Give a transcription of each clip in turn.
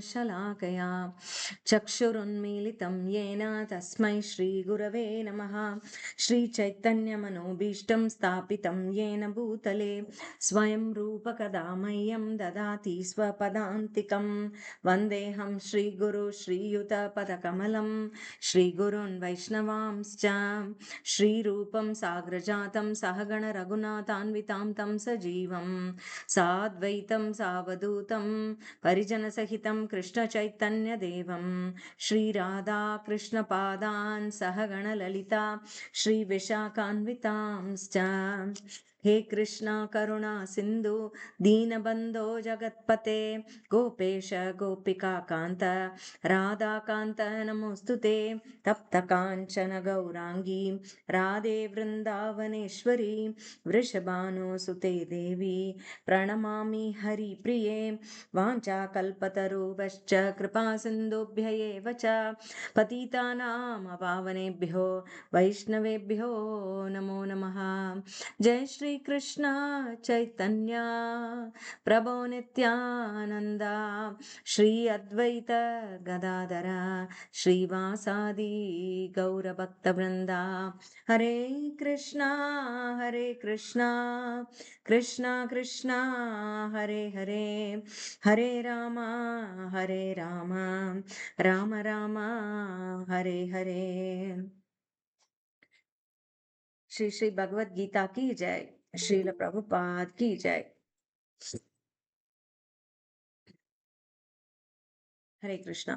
शलाकया चक्षुरुन्मीलितं येन तस्मै श्रीगुरवे नमः। श्रीचैतन्यमनोभीष्टं स्थापितं येन भूतले स्वयं रूपकदा मह्यं ददाति स्वपदान्तिकं। वन्देऽहं श्रीगुरु श्रीयुतपदकमलं श्रीगुरून् वैष्णवांश्च श्रीरूपं साग्रजातं सहगण रघुनाथान्वितां तं सजीवं साद्वैतं सावधूतं परिजनसहितं कृष्णचैतन्यदेवं श्रीराधा कृष्णपादान् सहगण ललिता श्रीविशाखान्वितांश्च। हे कृष्णा करुणा सिन्धु दीनबन्धो जगत्पते गोपेश गोपिका कान्त राधाकान्त नमोऽस्तुते। तप्त काञ्चन गौराङ्गी राधे वृन्दावनेश्वरी वृषभानुसुते देवी प्रणमामि हरिप्रिये। वाञ्छाकल्पतरुभ्यश्च कृपा सिन्धुभ्य एव च पतितानां पावनेभ्यो वैष्णवेभ्यो नमो नमः। जय श्री कृष्ण चैतन्य प्रभो नित्यानंद श्री अद्वैत गदाधर श्रीवासादि गौरभक्तवृंदा। हरे कृष्णा कृष्णा कृष्णा हरे हरे हरे राम राम राम हरे हरे। श्री श्री भगवद गीता की जय। श्रील प्रभुपाद की जय। हरे कृष्णा।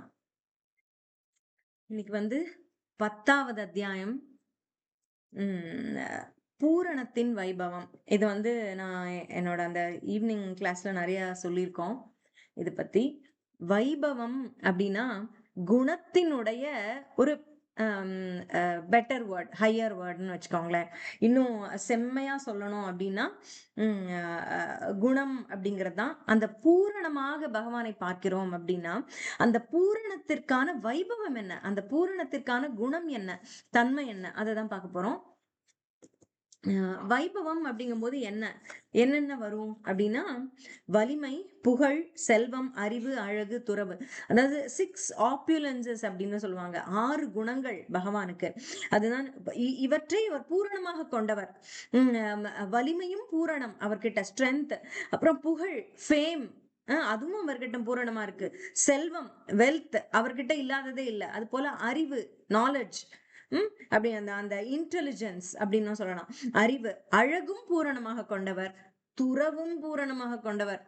இன்னைக்கு 10வது அத்தியாயம் பூரணத்தின் வைபவம். இது நான் என்னோட அந்த ஈவினிங் கிளாஸ்ல நிறைய சொல்லியிருக்கோம். இது பத்தி வைபவம் அப்படின்னா குணத்தினுடைய ஒரு பெட்டர் வேர்ட், ஹையர் வேர்ட்னு வச்சுக்கோங்களேன். இன்னும் செம்மையா சொல்லணும் அப்படின்னா குணம் அப்படிங்கிறது தான். அந்த பூரணமாக பகவானை பார்க்கிறோம் அப்படின்னா அந்த பூரணத்திற்கான வைபவம் என்ன, அந்த பூரணத்திற்கான குணம் என்ன, தன்மை என்ன, அதை தான் பார்க்க போறோம். வைபவம் அப்படிங்கும் போது என்னென்ன வரும் அப்படின்னா வலிமை, புகழ், செல்வம், அறிவு, அழகு, துறவு. அதாவது 6 ஆப்யூலன்சஸ் அப்படின்னு சொல்லுவாங்க. 6 குணங்கள் பகவானுக்கு. அதுதான் இவற்றை இவர் பூரணமாக கொண்டவர். வலிமையும் பூரணம் அவர்கிட்ட, ஸ்ட்ரென்த். அப்புறம் புகழ், ஃபேம், அதுவும் அவர்கிட்ட பூரணமா இருக்கு. செல்வம், வெல்த் அவர்கிட்ட இல்லாததே இல்லை. அது போல அறிவு, நாலேஜ், அப்படி அந்த இன்டெலிஜென்ஸ் அப்படின்னு சொல்லலாம். அறிவு, அழகும் பூரணமாக கொண்டவர், துறவும் பூரணமாக கொண்டவர்.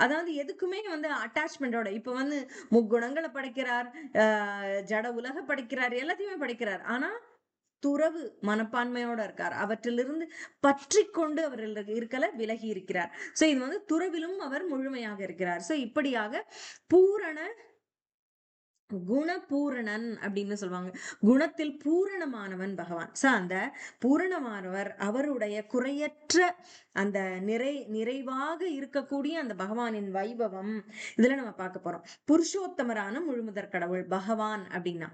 அதாவது எதுக்குமே அட்டாச்மெண்டோட. இப்ப முக்குணங்களை படைக்கிறார், ஜட உலக படைக்கிறார், எல்லாத்தையுமே படைக்கிறார். ஆனா துறவு மனப்பான்மையோட இருக்கார். அவற்றிலிருந்து பற்றி கொண்டு அவர் இருக்கல, விலகி இருக்கிறார். சோ இது துறவிலும் அவர் முழுமையாக இருக்கிறார். சோ இப்படியாக பூரண குணபூரணன் அப்படின்னு சொல்லுவாங்க. குணத்தில் பூரணமானவன் பகவான். அந்த பூரணமானவர், அவருடைய குறையற்ற அந்த நிறைவாக இருக்கக்கூடிய அந்த பகவானின் வைபவம் இதுல நம்ம பார்க்க போறோம். புருஷோத்தமரான முழுமுதற் கடவுள் பகவான் அப்படின்னா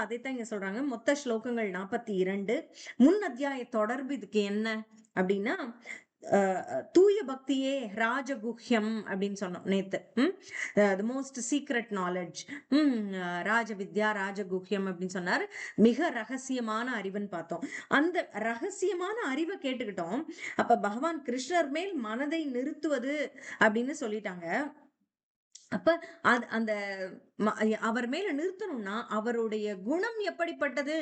அதைத்தான் இங்க சொல்றாங்க. மொத்த ஸ்லோகங்கள் 42. முன் அத்தியாய தொடர்பு இதுக்கு என்ன அப்படின்னா தூய பக்தியே ராஜகுஹ்யம் அப்படின்னு சொன்னோம் நேத்து. தி மோஸ்ட் சீக்ரெட் நாலேஜ், ராஜவித்யா ராஜகுஹ்யம் அப்படின்னு சொன்னாரு. மிக ரகசியமான அறிவுன்னு பார்த்தோம். அந்த ரகசியமான அறிவை கேட்டுக்கிட்டோம். அப்ப பகவான் கிருஷ்ணர் மேல் மனதை நிறுத்துவது அப்படின்னு சொல்லிட்டாங்க. அப்ப அந்த அவர் மேல நிறுத்தணும்னா அவருடைய குணம் எப்படிப்பட்டது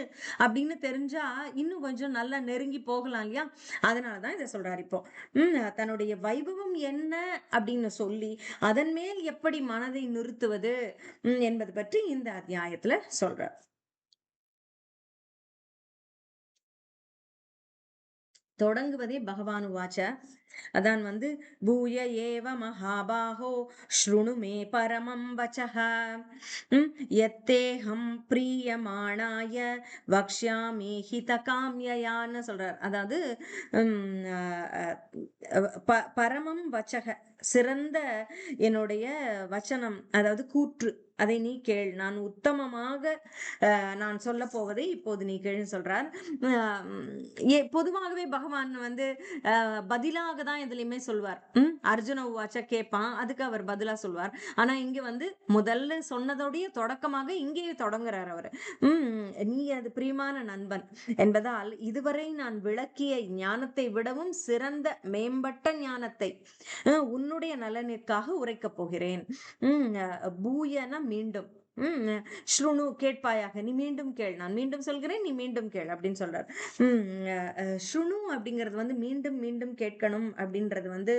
அப்படின்னு தெரிஞ்சா இன்னும் கொஞ்சம் நல்லா நெருங்கி போகலாம் இல்லையா? அதனாலதான் இதை சொல்றாரு. இப்போ தன்னுடைய வைபவம் என்ன அப்படின்னு சொல்லி அதன் மேல் எப்படி மனதை நிறுத்துவது என்பது பற்றி இந்த அத்தியாயத்துல சொல்றார். தொடங்குவதே பகவான் உவாச்ச. அதான் பூய ஏவ மகாபாஹோ ஸ்ருணு மே பரமம் வச்சஹ யத்தேஹம் பிரியமானாய வக்ஷ்யாமி ஹிதகாம்யயான்னு சொல்றார். அதாவது பரமம் வச்சக, சிறந்த என்னுடைய வச்சனம், அதாவது கூற்று, அதை நீ கேள். நான் உத்தமமாக நான் சொல்ல போவதை இப்போது நீ கேள்னு சொல்றார். பொதுவாகவே பகவான் பதிலாக தான் எதுலயுமே சொல்வார். அர்ஜுன உவாச்ச கேட்பான். அதுக்கு அவர் பதிலா சொல்வார். ஆனா இங்க வந்து முதல்ல சொன்னதோடைய தொடக்கமாக இங்கேயே தொடங்குறார் அவரு. நீ அது பிரியமான நண்பன் என்பதால் இதுவரை நான் விளக்கிய ஞானத்தை விடவும் சிறந்த மேம்பட்ட ஞானத்தை உன்னுடைய நலனிற்காக உரைக்கப் போகிறேன். பூயன மீண்டும் ஸ்ருணு கேட்பாயாக, நீ மீண்டும் கேள், நான் மீண்டும் சொல்கிறேன், நீ மீண்டும் கேள் அப்படின்னு சொல்றார். ஸ்ருணு அப்படிங்கிறது வந்து மீண்டும் மீண்டும் கேட்கணும் அப்படின்றது வந்து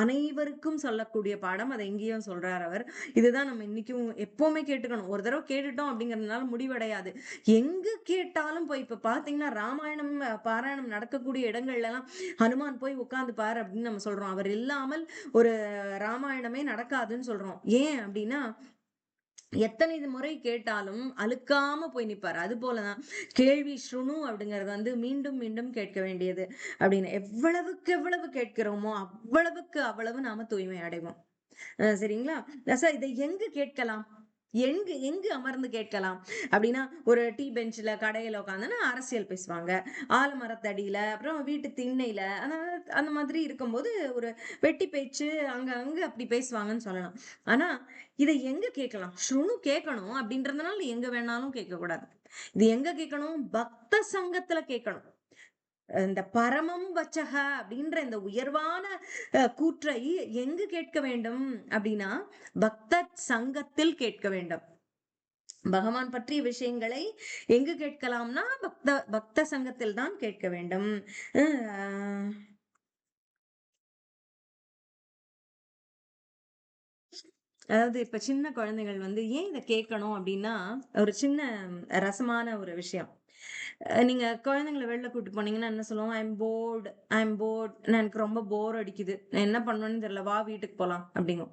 அனைவருக்கும் சொல்லக்கூடிய பாடம். அதை இங்கேயும் சொல்றார் அவர். இதுதான் நம்ம இன்னைக்கும் எப்பவுமே கேட்டுக்கணும். ஒரு தடவை கேட்டுட்டோம் அப்படிங்கறதுனால முடிவடையாது. எங்க கேட்டாலும் போய் இப்ப பாத்தீங்கன்னா ராமாயணம் பாராயணம் நடக்கக்கூடிய இடங்கள்ல எல்லாம் ஹனுமான் போய் உட்கார்ந்து பாரு அப்படின்னு நம்ம சொல்றோம். அவர் இல்லாமல் ஒரு ராமாயணமே நடக்காதுன்னு சொல்றோம். ஏன் அப்படின்னா எத்தனை முறை கேட்டாலும் அழுக்காம போய் நிப்பாரு. அது போலதான் கேள்வி ஸ்ருணு அப்படிங்கிறது வந்து மீண்டும் மீண்டும் கேட்க வேண்டியது அப்படின்னு. எவ்வளவுக்கு எவ்வளவு கேட்கிறோமோ அவ்வளவுக்கு அவ்வளவு நாம தூய்மை அடைவோம். சரிங்களா? சார் இதை எங்கு கேட்கலாம்? எங்கு எங்கு அமர்ந்து கேட்கலாம் அப்படின்னா, ஒரு டீ பெஞ்ச்ல கடையில உட்காந்துன்னா அரசியல் பேசுவாங்க. ஆலமரத்தடியில, அப்புறம் வீட்டு திண்ணையில, அந்த மாதிரி இருக்கும்போது ஒரு வெட்டி பேச்சு அங்க அங்க அப்படி பேசுவாங்கன்னு சொல்லலாம். ஆனா இதை எங்க கேட்கலாம்? ஸ்ருணு கேட்கணும் அப்படின்றதுனால எங்க வேணாலும் கேட்க கூடாது. இது எங்க கேட்கணும்? பக்த சங்கத்துல கேட்கணும். இந்த பரமம் வச்சக அப்படின்ற இந்த உயர்வான கூற்றை எங்கு கேட்க வேண்டும் அப்படின்னா பக்த சங்கத்தில் கேட்க வேண்டும். பகவான் பற்றிய விஷயங்களை எங்கு கேட்கலாம்னா பக்த சங்கத்தில் தான் கேட்க வேண்டும். அதாவது இப்ப சின்ன குழந்தைகள் வந்து ஏன் இதை கேட்கணும் அப்படின்னா ஒரு சின்ன ரசமான ஒரு விஷயம். நீங்க குழந்தைங்களை வெளில கூட்டு போனீங்கன்னா என்ன சொல்லுவோம்? ஐம் போர்ட் எனக்கு ரொம்ப போர் அடிக்குது, நான் என்ன பண்ணுவேன்னு தெரியல, வா வீட்டுக்கு போலாம் அப்படிங்கும்.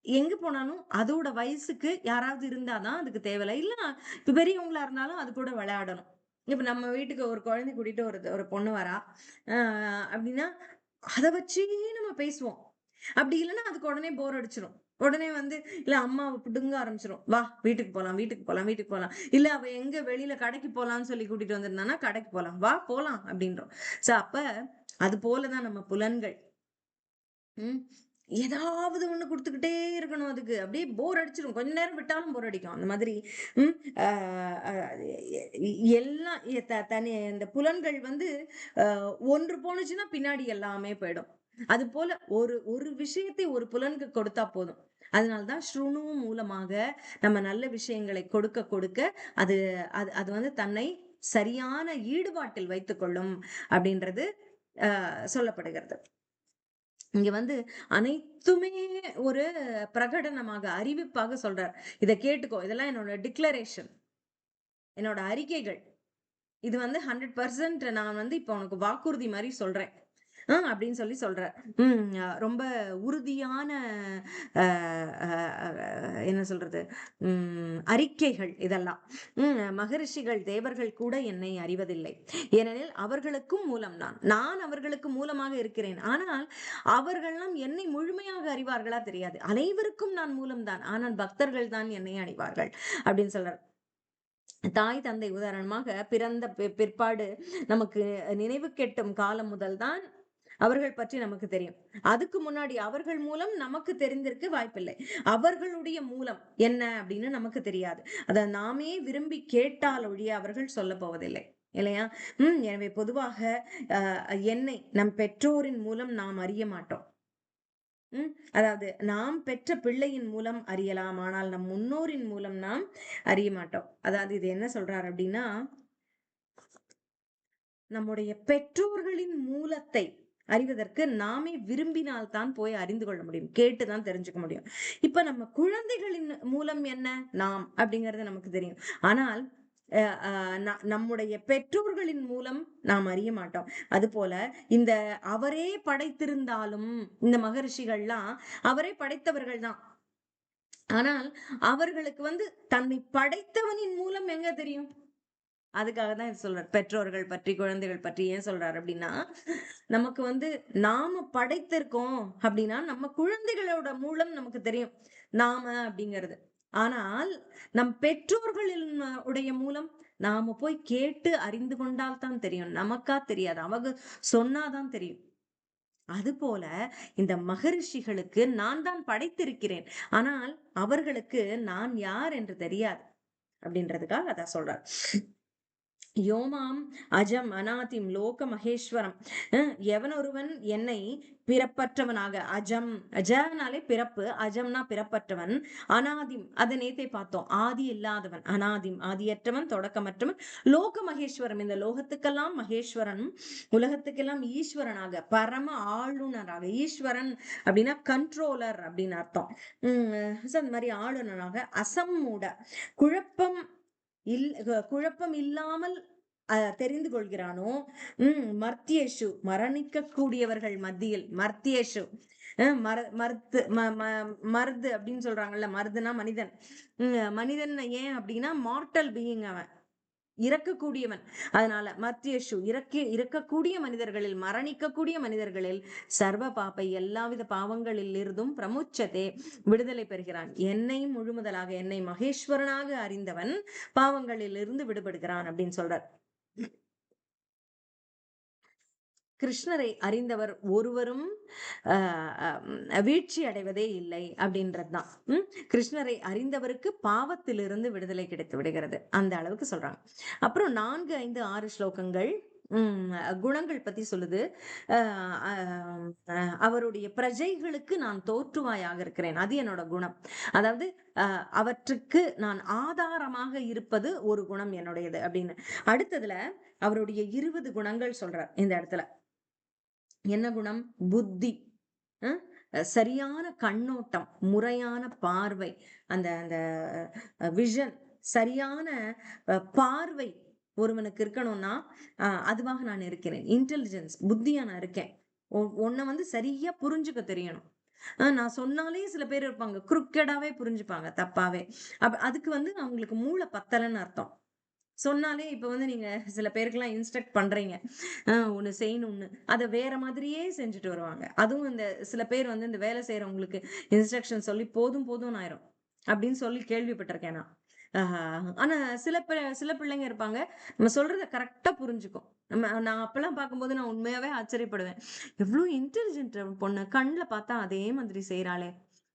எங்க போனாலும் அதோட வயசுக்கு யாராவது இருந்தாதான் அதுக்கு தேவையில்ல. இல்ல இப்ப பெரியவங்களா இருந்தாலும் அது கூட விளையாடணும். இப்ப நம்ம வீட்டுக்கு ஒரு குழந்தை கூட்டிட்டு ஒரு ஒரு பொண்ணு வரா அப்படின்னா அத வச்சே நம்ம பேசுவோம். அப்படி இல்லைன்னா அதுக்கு உடனே போர் அடிச்சிடும். உடனே வந்து இல்ல அம்மாவை பிடுங்க ஆரம்பிச்சிடும். வா வீட்டுக்கு போலாம், வீட்டுக்கு போலாம், வீட்டுக்கு போலாம். இல்ல அவ எங்க வெளியில கடைக்கு போலான்னு சொல்லி கூட்டிட்டு வந்திருந்தானா கடைக்கு போலாம், வா போலாம் அப்படின்றோம். சோ அப்ப அது போலதான் நம்ம புலன்கள். உம் ஏதாவது ஒண்ணு குடுத்துக்கிட்டே இருக்கணும். அதுக்கு அப்படியே போர் அடிச்சிடும். கொஞ்ச நேரம் விட்டாலும் போர் அடிக்கும். அந்த மாதிரி உம் ஆஹ் ஆஹ் எல்லாம் தனி இந்த புலன்கள் வந்து ஒன்று போனுச்சுன்னா பின்னாடி எல்லாமே போயிடும். அது போல ஒரு ஒரு விஷயத்தை ஒரு புலனுக்கு கொடுத்தா போதும். அதனால்தான் ஸ்ருணு மூலமாக நம்ம நல்ல விஷயங்களை கொடுக்க கொடுக்க அது அது அது வந்து தன்னை சரியான ஈடுபாட்டில் வைத்துக் கொள்ளும் அப்படின்றது சொல்லப்படுகிறது. இங்க வந்து அனைத்துமே ஒரு பிரகடனமாக அறிவிப்பாக சொல்றார். இதை கேட்டுக்கோ, இதெல்லாம் என்னோட டிக்ளரேஷன், என்னோட அறிக்கைகள். இது வந்து 100% நான் வந்து இப்ப உனக்கு வாக்குறுதி மாதிரி சொல்றேன் அப்படின்னு சொல்லி சொல்றார். ரொம்ப உறுதியான என்ன சொல்றது அறிக்கைகள் இதெல்லாம். மகரிஷிகள் தேவர்கள் கூட என்னை அறிவதில்லை, ஏனெனில் அவர்களுக்கும் மூலம் நான் அவர்களுக்கு மூலமாக இருக்கிறேன். ஆனால் அவர்கள்லாம் என்னை முழுமையாக அறிவார்களா தெரியாது. அனைவருக்கும் நான் மூலம்தான், ஆனால் பக்தர்கள் தான் என்னை அறிவார்கள் அப்படின்னு சொல்றார். தாய் தந்தை உதாரணமாக பிறந்த பிற்பாடு நமக்கு நினைவு கெட்டும் காலம் முதல் தான் அவர்கள் பற்றி நமக்கு தெரியும். அதுக்கு முன்னாடி அவர்கள் மூலம் நமக்கு தெரிந்திருக்க வாய்ப்பில்லை. அவர்களுடைய மூலம் என்ன அப்படின்னு நமக்கு தெரியாது. அதை நாமே விரும்பி கேட்டால் ஒழிய அவர்கள் சொல்ல போவதில்லை இல்லையா? எனவே பொதுவாக என்னை நம் பெற்றோரின் மூலம் நாம் அறிய மாட்டோம். அதாவது நாம் பெற்ற பிள்ளையின் மூலம் அறியலாம், ஆனால் நம் முன்னோரின் மூலம் நாம் அறிய மாட்டோம். அதாவது இது என்ன சொல்றாரு அப்படின்னா நம்முடைய பெற்றோர்களின் மூலத்தை அறிவதற்கு நாமே விரும்பினால் தான் போய் அறிந்து கொள்ள முடியும், கேட்டுதான் தெரிஞ்சுக்க முடியும். இப்ப நம்ம குழந்தைகளின் மூலம் என்ன நாம் அப்படிங்கறது நமக்கு தெரியும். ஆனால் நம்முடைய பெற்றோர்களின் மூலம் நாம் அறிய மாட்டோம். அது போல இந்த அவரே படைத்திருந்தாலும் இந்த மகரிஷிகள்லாம் அவரே படைத்தவர்கள் தான். ஆனால் அவர்களுக்கு வந்து தன்னை படைத்தவனின் மூலம் எங்க தெரியும்? அதுக்காக தான் இது சொல்றார். பெற்றோர்கள் பற்றி குழந்தைகள் பற்றி ஏன் சொல்றாரு அப்படின்னா நமக்கு வந்து நாம படைத்திருக்கோம் அப்படின்னா நம்ம குழந்தைகளோட மூலம் நமக்கு தெரியும் நாம அப்படிங்கிறது. ஆனால் நம் பெற்றோர்களின் உடைய மூலம் நாம போய் கேட்டு அறிந்து கொண்டால் தான் தெரியும். நமக்கா தெரியாது. அவங்க சொன்னாதான் தெரியும். அதுபோல இந்த மகரிஷிகளுக்கு நான் தான் படைத்திருக்கிறேன். ஆனால் அவர்களுக்கு நான் யார் என்று தெரியாது. அப்படின்றதுக்காக அதான் சொல்றார். யோமாம் அஜம் அநாதிம் லோக மகேஸ்வரம். எவனொருவன் என்னை பிறப்பற்றவனாக, அஜம் அஜனாலே பிறப்பு, அஜம்னா பிறப்பற்றவன், அநாதிம் அதை நேத்தே பார்த்தோம், ஆதி இல்லாதவன், அநாதிம் ஆதியற்றவன் தொடக்கமற்றவன், லோக மகேஸ்வரம் இந்த லோகத்துக்கெல்லாம் மகேஸ்வரன், உலகத்துக்கெல்லாம் ஈஸ்வரனாக, பரம ஆளுநராக. ஈஸ்வரன் அப்படின்னா கண்ட்ரோலர் அப்படின்னு அர்த்தம். அந்த மாதிரி ஆளுநராக, அசம்மூட குழப்பம் குழப்பம் இல்லாமல் தெரிந்து கொள்கிறானோ. மர்த்தியேஷு மரணிக்க கூடியவர்கள் மத்தியில், மர்த்தியேஷு மருது அப்படின்னு சொல்றாங்கல்ல, மருதுனா மனிதன். மனிதன் ஏன் அப்படின்னா மார்டல் பீயிங், அவன் இறக்கக்கூடியவன். அதனால மர்த்தியேஷு இறக்கக்கூடிய மனிதர்களில், மரணிக்கக்கூடிய மனிதர்களில், சர்வ பாப்பை எல்லாவித பாவங்களில் இருந்தும் பிரமுச்சதே விடுதலை பெறுகிறான். என்னை முழுமுதலாக, என்னை மகேஸ்வரனாக அறிந்தவன் பாவங்களில் இருந்து விடுபடுகிறான் அப்படின்னு சொல்றார். கிருஷ்ணரை அறிந்தவர் ஒருவரும் வீழ்ச்சி அடைவதே இல்லை அப்படின்றதுதான். கிருஷ்ணரை அறிந்தவருக்கு பாவத்திலிருந்து விடுதலை கிடைத்து விடுகிறது, அந்த அளவுக்கு சொல்றாங்க. அப்புறம் 4, 5, 6 ஸ்லோகங்கள் குணங்கள் பத்தி சொல்லுது. அவருடைய பிரஜைகளுக்கு நான் தோற்றுவாயாக இருக்கிறேன், அது என்னோட குணம். அதாவது அவற்றுக்கு நான் ஆதாரமாக இருப்பது ஒரு குணம் என்னுடையது அப்படின்னு. அடுத்ததுல அவருடைய 20 குணங்கள் சொல்றார் இந்த இடத்துல. என்ன குணம்? புத்தி, சரியான கண்ணோட்டம், முறையான பார்வை, அந்த அந்த விஷன், சரியான பார்வை ஒருவனுக்கு இருக்கணும்னா அதுவாக நான் இருக்கிறேன். இன்டெலிஜென்ஸ், புத்தியா நான் இருக்கேன். ஒன்ன சரியா புரிஞ்சுக்க தெரியணும். நான் சொன்னாலே சில பேர் இருப்பாங்க குறுக்கடாவே புரிஞ்சுப்பாங்க, தப்பாவே. அதுக்கு அவங்களுக்கு மூளை பத்தலன்னு அர்த்தம். சொன்னாலே இப்ப நீங்க சில பேருக்கெல்லாம் இன்ஸ்ட்ரக்ட் பண்றீங்க, ஒண்ணு செய்யணும்னு, அதை வேற மாதிரியே செஞ்சுட்டு வருவாங்க. அதுவும் இந்த சில பேர் இந்த வேலை செய்யறவங்களுக்கு இன்ஸ்ட்ரக்ஷன் சொல்லி போதும் போதும்னு ஆயிரும் அப்படின்னு சொல்லி கேள்விப்பட்டிருக்கேன் நான். ஆனா சில பிள்ளைங்க இருப்பாங்க, நம்ம சொல்றத கரெக்டா புரிஞ்சுக்கும். நான் அப்பெல்லாம் பார்க்கும்போது நான் உண்மையாவே ஆச்சரியப்படுவேன். எவ்வளவு இன்டெலிஜென்ட் பொண்ணு, கண்ணுல பார்த்தா அதே மாதிரி செய்யறாளே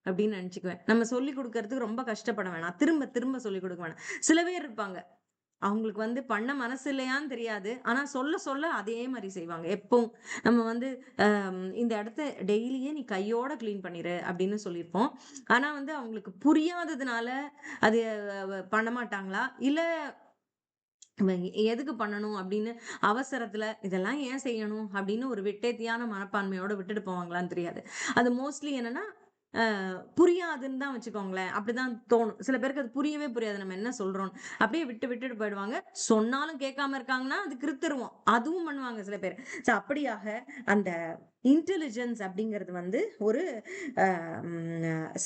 அப்படின்னு நினைச்சுக்குவேன். நம்ம சொல்லி கொடுக்கறதுக்கு ரொம்ப கஷ்டப்பட வேணாம், திரும்ப திரும்ப சொல்லி கொடுக்க வேணாம். சில பேர் இருப்பாங்க, அவங்களுக்கு பண்ண மனசு இல்லையான்னு தெரியாது, ஆனா சொல்ல சொல்ல அதே மாதிரி செய்வாங்க. எப்பவும் நம்ம இந்த இடத்த டெய்லியே நீ கையோட கிளீன் பண்ணிரு அப்படின்னு சொல்லியிருப்போம். ஆனா அவங்களுக்கு புரியாததுனால அது பண்ண மாட்டாங்களா, இல்ல எதுக்கு பண்ணணும் அப்படின்னு அவசரத்துல இதெல்லாம் ஏன் செய்யணும் அப்படின்னு ஒரு விட்டேத்தியான மனப்பான்மையோட விட்டுட்டு போவாங்களான்னு தெரியாது. அது மோஸ்ட்லி என்னன்னா புரியாதுன்னு தான் வச்சுக்கோங்களேன். அப்படிதான் தோணும். சில பேருக்கு அது புரியவே புரியாது நம்ம என்ன சொல்றோம். அப்படியே விட்டுட்டு போயிடுவாங்க. சொன்னாலும் கேட்காம இருக்காங்கன்னா அது கிறுத்துருவோம். அதுவும் பண்ணுவாங்க சில பேர். அப்படியாக அந்த இன்டெலிஜென்ஸ் அப்படிங்கிறது ஒரு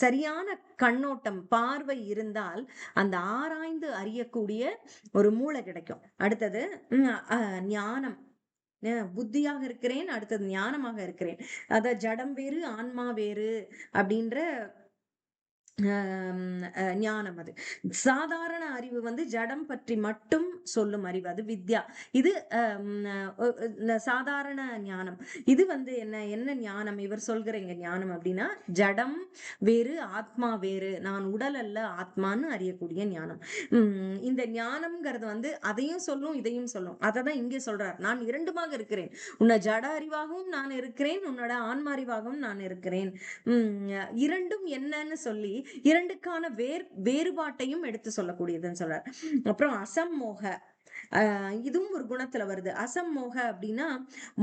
சரியான கண்ணோட்டம், பார்வை இருந்தால் அந்த ஆராய்ந்து அறியக்கூடிய ஒரு மூளை கிடைக்கும். அடுத்தது ஞானம், புத்தியாக இருக்கிறேன், அடுத்தது ஞானமாக இருக்கிறேன். அத ஜடம் வேறு ஆன்மா வேறு அப்படின்ற ஞானம். அது சாதாரண அறிவு ஜடம் பற்றி மட்டும் சொல்லும் அறிவு, அது வித்யா. இது சாதாரண ஞானம். இது என்ன என்ன ஞானம் இவர் சொல்கிற இங்க ஞானம் அப்படின்னா, ஜடம் வேறு ஆத்மா வேறு, நான் உடல் அல்ல ஆத்மான்னு அறியக்கூடிய ஞானம். இந்த ஞானம்ங்கிறது அதையும் சொல்லும் இதையும் சொல்லும். அததான் இங்கே சொல்றார், நான் இரண்டுமாக இருக்கிறேன், உன்னை ஜட அறிவாகவும் நான் இருக்கிறேன், உன்னோட ஆன்மா அறிவாகவும் நான் இருக்கிறேன். இரண்டும் என்னன்னு சொல்லி இரண்டுக்கான வேறுபாட்டையும் எடுத்து சொல்லக்கூடியதுன்னு சொல்றார். அப்புறம் அசம்மோக, இதுவும் ஒரு குணத்துல வருது. அசம்மோக அப்படின்னா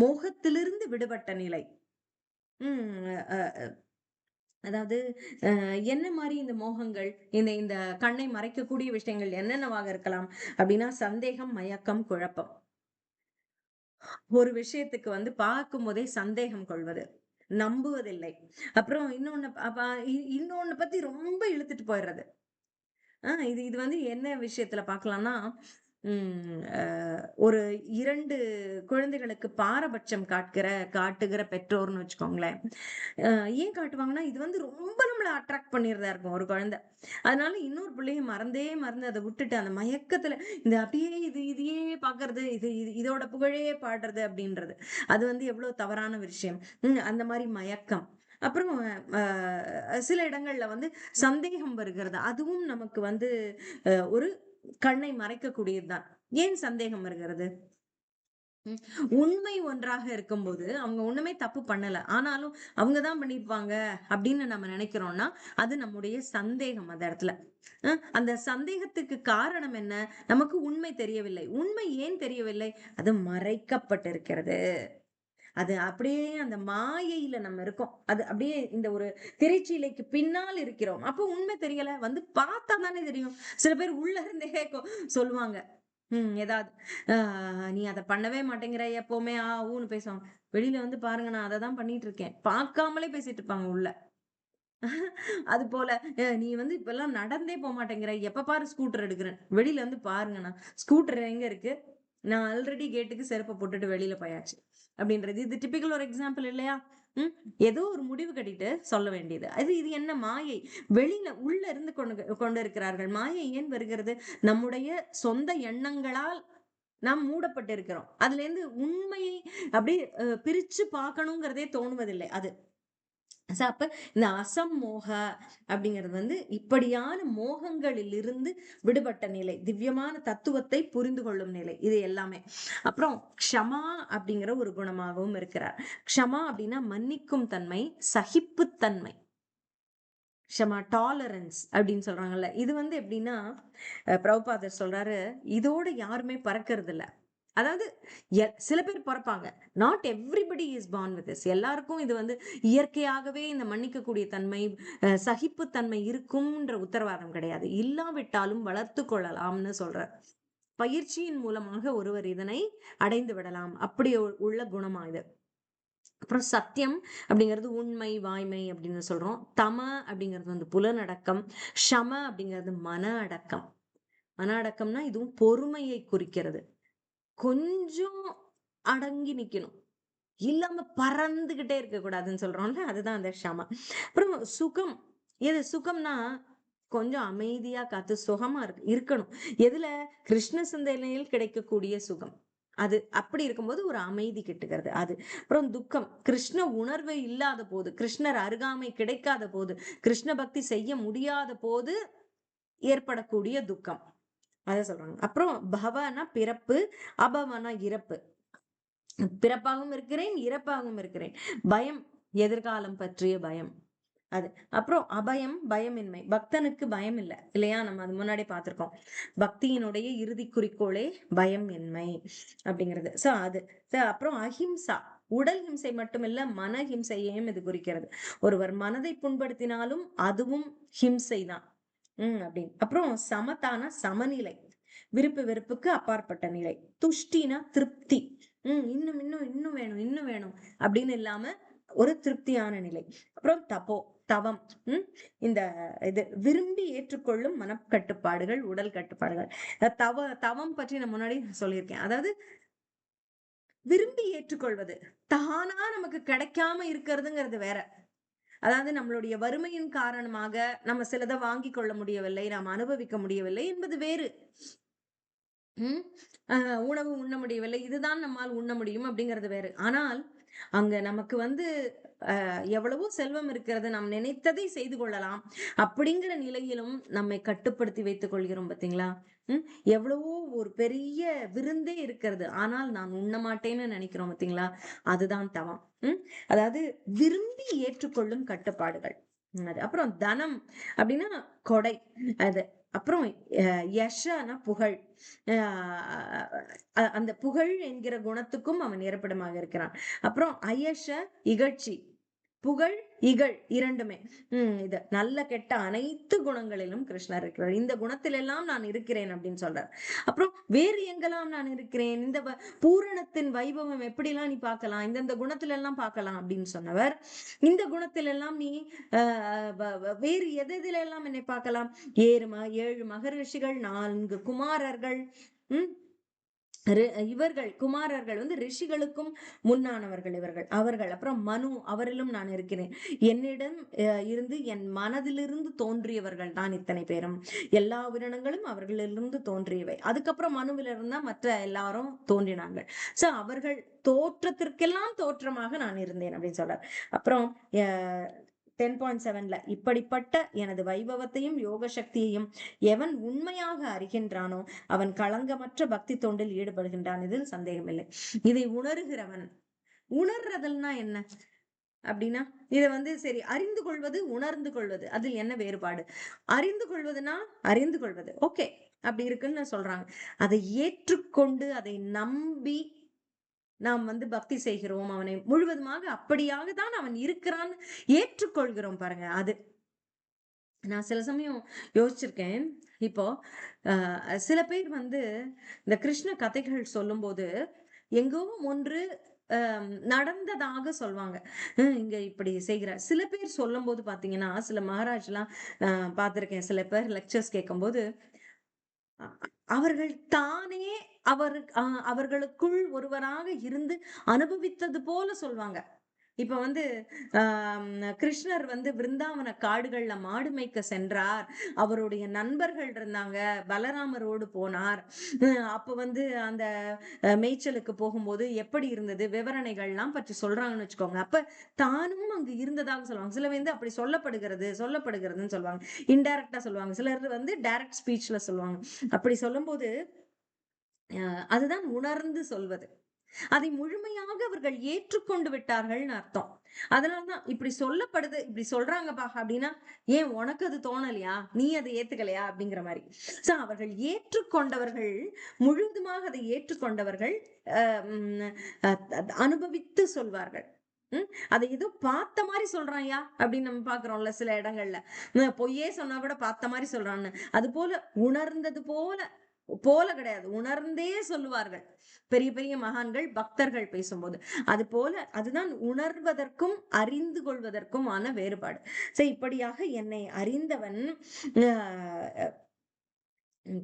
மோகத்திலிருந்து விடுபட்ட நிலை. அதாவது என்ன மாதிரி இந்த மோகங்கள், இந்த கண்ணை மறைக்கக்கூடிய விஷயங்கள் என்னென்னவாக இருக்கலாம் அப்படின்னா, சந்தேகம், மயக்கம், குழப்பம். ஒரு விஷயத்துக்கு பார்க்கும் போதே சந்தேகம் கொள்வது, நம்புவதில்லை. அப்புறம் இன்னொன்னு பத்தி ரொம்ப இழுத்துட்டு போயிடுறது. இது இது என்ன விஷயத்துல பார்க்கலாம்னா, ஒரு 2 குழந்தைகளுக்கு பாரபட்சம் காட்டுகிற பெற்றோர்னு வச்சுக்கோங்களேன். ஏன் காட்டுவாங்கன்னா, இது வந்து ரொம்ப நம்மள அட்ராக்ட் பண்ணிறதா இருக்கும் ஒரு குழந்தை. அதனால இன்னொரு பிள்ளைய மறந்து அத விட்டுட்டு அந்த மயக்கத்துல இந்த அப்படியே இதையே பார்க்கறது, இதோட புகழே பாடுறது அப்படின்றது. அது வந்து எவ்வளவு தவறான விஷயம். அந்த மாரி மயக்கம். அப்புறம் சில இடங்கள்ல வந்து சந்தேகம் வருகிறது. அதுவும் நமக்கு வந்து ஒரு கண்ணை மறைக்கக்கூடியது தான். ஏன் சந்தேகம் வருகிறது? ம். உண்மை ஒன்றாக இருக்கும்போது, அவங்க ஒண்ணுமே தப்பு பண்ணல. ஆனாலும் அவங்க தான் பண்ணியிருப்பாங்க அப்படின்னு நம்ம நினைக்கிறோம்னா, அது நம்முடைய சந்தேகம் அந்த இடத்துல. அந்த சந்தேகத்துக்கு காரணம் என்ன? நமக்கு உண்மை தெரியவில்லை. உண்மை ஏன் தெரியவில்லை? அது மறைக்கப்பட்டிருக்கிறது. அது அப்படியே அந்த மாயையில நம்ம இருக்கோம். அது அப்படியே இந்த ஒரு திரைச்சீலைக்கு பின்னால் இருக்கிறோம். அப்போ உண்மை தெரியல. வந்து பார்த்தா தானே தெரியும். சில பேர் உள்ள இருந்தே சொல்லுவாங்க. ஏதாவது. "ஆ நீ அத பண்ணவே மாட்டேங்கிற. எப்பவுமே ஊன்னு பேசுவாங்க. வெளியில வந்து பாருங்க நான் அத தான் பண்ணிட்டு இருக்கேன்." பார்க்காமலே பேசிட்டு இருப்பாங்க உள்ள. அதுபோல நீ வந்து இப்பல்லாம் நடந்தே போமாட்டேங்கிற. எப்ப பாரு ஸ்கூட்டர் எடுக்குறேன். வெளியில வந்து பாருங்கண்ணா. ஸ்கூட்டர் எங்க இருக்கு? நான் ஆல்ரெடி கேட்டுக்கு செருப்ப போட்டுட்டு வெளியில போயாச்சு. அப்படின்றது. இது டிபிக்கல் ஒரு எக்ஸாம்பிள் இல்லையா? ம். ஏதோ ஒரு முடிவு கட்டிட்டு சொல்ல வேண்டியது. இது என்ன மாயை? வெளியில உள்ள இருந்து கொண்டு இருக்கிறார்கள். மாயை ஏன் வருகிறது? நம்முடைய சொந்த எண்ணங்களால் நாம் மூடப்பட்டிருக்கிறோம். அதுலேருந்து உண்மையை அப்படியே பிரிச்சு பார்க்கணுங்கிறதே தோணுவதில்லை. அது. அப்ப இந்த அசம்மோக அப்படிங்கிறது வந்து இப்படியான மோகங்களிலிருந்து விடுபட்ட நிலை. திவ்யமான தத்துவத்தை புரிந்து கொள்ளும் நிலை. இது எல்லாமே. அப்புறம் க்ஷமா அப்படிங்கிற ஒரு குணமாகவும் இருக்கிறார். க்ஷமா அப்படின்னா மன்னிக்கும் தன்மை, சகிப்புத்தன்மை. க்ஷமா டாலரன்ஸ் அப்படின்னு சொல்றாங்கல்ல. இது வந்து எப்படின்னா, பிரபுபாதர் சொல்றாரு, இதோட யாருமே பறக்கறதில்ல. அதாவது சில பேர் பொறப்பாங்க. Not everybody is born with this. எல்லாருக்கும் இது வந்து இயற்கையாகவே இந்த மன்னிக்கக்கூடிய தன்மை, சகிப்புத்தன்மை இருக்கும்ன்ற உத்தரவாதம் கிடையாது. இல்லாவிட்டாலும் வளர்த்துக் கொள்ளலாம்னு சொல்றார். பயிற்சியின் மூலமாக ஒருவர் இதனை அடைந்து விடலாம். அப்படி உள்ள குணமா இது. அப்புறம் சத்தியம் அப்படிங்கிறது உண்மை, வாய்மை அப்படின்னு சொல்றோம். தம அப்படிங்கிறது வந்து புலனடக்கம். ஷம அப்படிங்கிறது மன அடக்கம். மன அடக்கம்னா இதுவும் பொறுமையை குறிக்கிறது. கொஞ்சம் அடங்கி நிக்கணும். இல்லாம பறந்துகிட்டே இருக்கக்கூடாதுன்னு சொல்றோம்ல. அதுதான் அந்த க்ஷமா. அப்புறம் சுகம். எது சுகம்னா, கொஞ்சம் அமைதியா காத்து சுகமா இருக்கணும். எதுல? கிருஷ்ண சிந்தனையில் கிடைக்கக்கூடிய சுகம். அது அப்படி இருக்கும்போது ஒரு அமைதி கிட்டுகிறது அது. அப்புறம் துக்கம். கிருஷ்ண உணர்வு இல்லாத போது, கிருஷ்ணர் அருகாமை கிடைக்காத போது, கிருஷ்ண பக்தி செய்ய முடியாத போது ஏற்படக்கூடிய துக்கம். அத சொல்றாங்க. அப்புறம் பவனா பிறப்பு, அபவனா இறப்பு. பிறப்பாகவும் இருக்கிறேன், இறப்பாகவும் இருக்கிறேன். பயம், எதிர்காலம் பற்றிய பயம். அது. அப்புறம் அபயம், பயமின்மை. பக்தனுக்கு பயம் இல்ல. இல்லையா? நம்ம அது முன்னாடி பார்த்திருக்கோம். பக்தியினுடைய இறுதி குறிக்கோளே பயம் இன்மை அப்படிங்கிறது. அது. அப்புறம் அஹிம்சா. உடல் ஹிம்சை மட்டுமில்ல, மன ஹிம்சையையும் இது குறிக்கிறது. ஒருவர் மனதை புண்படுத்தினாலும் அதுவும் ஹிம்சை தான். அப்படின்னு. அப்புறம் சமதான சமநிலை. விருப்பு வெறுப்புக்கு அப்பாற்பட்ட நிலை. துஷ்டினா திருப்தி. இன்னும் இன்னும் இன்னும் வேணும் இன்னும் வேணும் அப்படின்னு இல்லாம ஒரு திருப்தியான நிலை. அப்புறம் தவம். உம் இந்த இது விரும்பி ஏற்றுக்கொள்ளும் மனக்கட்டுப்பாடுகள், உடல் கட்டுப்பாடுகள். தவம் பற்றி நான் முன்னாடி சொல்லியிருக்கேன். அதாவது விரும்பி ஏற்றுக்கொள்வது. தானா நமக்கு கிடைக்காம இருக்கிறதுங்கிறது வேற. அதாவது நம்மளுடைய வறுமையின் காரணமாக நம்ம சிலதை வாங்கிக் கொள்ள முடியவில்லை, நாம் அனுபவிக்க முடியவில்லை என்பது வேறு. உம் உணவு உண்ண முடியவில்லை. இதுதான் நம்மால் உண்ண முடியும் அப்படிங்கிறது வேறு. ஆனால் அங்க நமக்கு வந்து எவ்வளவோ செல்வம் இருக்கிறது. நாம் நினைத்ததை செய்து கொள்ளலாம். அப்படிங்கிற நிலையிலும் நம்மை கட்டுப்படுத்தி வைத்துக் கொள்கிறோம் பார்த்தீங்களா? உம் எவ்வளவோ ஒரு பெரிய விருந்தே இருக்கிறது. ஆனால் நான் உண்ண மாட்டேன்னு நினைக்கிறோம் பார்த்தீங்களா? அதுதான் தவம். அதாவது விரும்பி ஏற்றுக்கொள்ளும் கட்டுப்பாடுகள். அப்புறம் தனம் அப்படின்னா கொடை. அது. அப்புறம் யஷனா புகழ். அந்த புகழ் என்கிற குணத்துக்கும் அவன் இருப்பிடமாக இருக்கிறான். அப்புறம் அயஷ இகழ்ச்சி. புகழ், இகழ் இரண்டுமே. இது நல்ல கெட்ட அனைத்து குணங்களிலும் கிருஷ்ணர் இருக்கிறார். இந்த குணத்திலெல்லாம் நான் இருக்கிறேன் அப்படின்னு சொல்றார். அப்புறம் வேறு எங்கெல்லாம் நான் இருக்கிறேன், இந்த பூரணத்தின் வைபவம் எப்படிலாம் நீ பார்க்கலாம், இந்தந்த குணத்துல எல்லாம் பார்க்கலாம் அப்படின்னு சொன்னவர், இந்த குணத்தில எல்லாம் நீ வேறு எதில எல்லாம் என்னை பார்க்கலாம்? 7 மகரிஷிகள், 4 குமாரர்கள், உம் இவர்கள் குமாரர்கள் வந்து ரிஷிகளுக்கும் முன்னானவர்கள் இவர்கள் அவர்கள். அப்புறம் மனு, அவரிலும் நான் இருக்கிறேன். என்னிடம் இருந்து என் மனதிலிருந்து தோன்றியவர்கள் தான் இத்தனை பேரும். எல்லா உயிரினங்களும் அவர்களிலிருந்து தோன்றியவை. அதுக்கப்புறம் மனுவில இருந்தா மற்ற எல்லாரும் தோன்றினாங்க. சோ அவர்கள் தோற்றத்திற்கெல்லாம் தோற்றமாக நான் இருந்தேன் அப்படின்னு சொல்றார். அப்புறம் 10.7ல இப்படிப்பட்ட எனது வைபவத்தையும் யோக சக்தியையும் எவன் உண்மையாக அறிகின்றானோ அவன் களங்கமற்ற பக்தி தொண்டில் ஈடுபடுகின்றான், இதில் சந்தேகமில்லை. இதை உணர்கிறவன், உணர்றதல்னா என்ன அப்படின்னா, இதை வந்து சரி அறிந்து கொள்வது உணர்ந்து கொள்வது அதில் என்ன வேறுபாடு? அறிந்து கொள்வதுன்னா அறிந்து கொள்வது ஓகே அப்படி இருக்குன்னு சொல்றாங்க. அதை ஏற்றுக்கொண்டு அதை நம்பி நாம் வந்து பக்தி செய்கிறோம், அவனை முழுவதுமாக அப்படியாக தான் அவன் இருக்கிறான்னு ஏற்றுக்கொள்கிறோம் பாருங்க. அது நான் சில சமயம் யோசிச்சிருக்கேன். இப்போ சில பேர் வந்து இந்த கிருஷ்ண கதைகள் சொல்லும்போது எங்கோ ஒன்று நடந்ததாக சொல்லுவாங்க. இங்க இப்படி செய்கிற சில பேர் சொல்லும் போது பாத்தீங்கன்னா, சில மகாராஜ் எல்லாம் பார்த்திருக்கேன். சில பேர் லெக்சர்ஸ் கேட்கும்போது அவர்கள் தானே அவர்களுக்குள் ஒருவராக இருந்து அனுபவித்தது போல சொல்வாங்க. இப்ப வந்து கிருஷ்ணர் வந்து விருந்தாவன காடுகள்ல மாடு மேய்க்க சென்றார். அவருடைய நண்பர்கள் இருந்தாங்க, பலராமரோடு போனார். அப்ப வந்து அந்த மேய்ச்சலுக்கு போகும்போது எப்படி இருந்தது விவரணைகள்லாம் பற்றி சொல்றாங்கன்னு வச்சுக்கோங்க. அப்ப தானும் அங்கு இருந்ததாக சொல்லுவாங்க. சில வந்து அப்படி சொல்லப்படுகிறதுன்னு சொல்லுவாங்க. இன்டைரக்டா சொல்லுவாங்க. சிலர் வந்து டைரக்ட் ஸ்பீச்ல சொல்லுவாங்க. அப்படி சொல்லும்போது அதுதான் உணர்ந்து சொல்வது. அதை முழுமையாக அவர்கள் ஏற்றுக்கொண்டு விட்டார்கள்னு அர்த்தம். அதனாலதான் இப்படி சொல்லப்படுது, இப்படி சொல்றாங்கப்பா அப்படின்னா, ஏன் உனக்கு அது தோணலையா, நீ அதை ஏத்துக்கலையா அப்படிங்கிற மாதிரி. சோ அவர்கள் ஏற்றுக்கொண்டவர்கள், முழுவதுமாக அதை ஏற்றுக்கொண்டவர்கள் அனுபவித்து சொல்வார்கள். அதை ஏதோ பார்த்த மாதிரி சொல்றான்யா அப்படின்னு நம்ம பாக்குறோம்ல சில இடங்கள்ல. பொய்யே சொன்னா கூட பார்த்த மாதிரி சொல்றான்னு. அது போல உணர்ந்தது போல போல கிடையாது, உணர்ந்தே சொல்லுவார்கள் பெரிய பெரிய மகான்கள் பக்தர்கள் பேசும்போது. அது போல அதுதான் உணர்வதற்கும் அறிந்து கொள்வதற்கும் ஆன வேறுபாடு. சரி, இப்படியாக என்னை அறிந்தவன்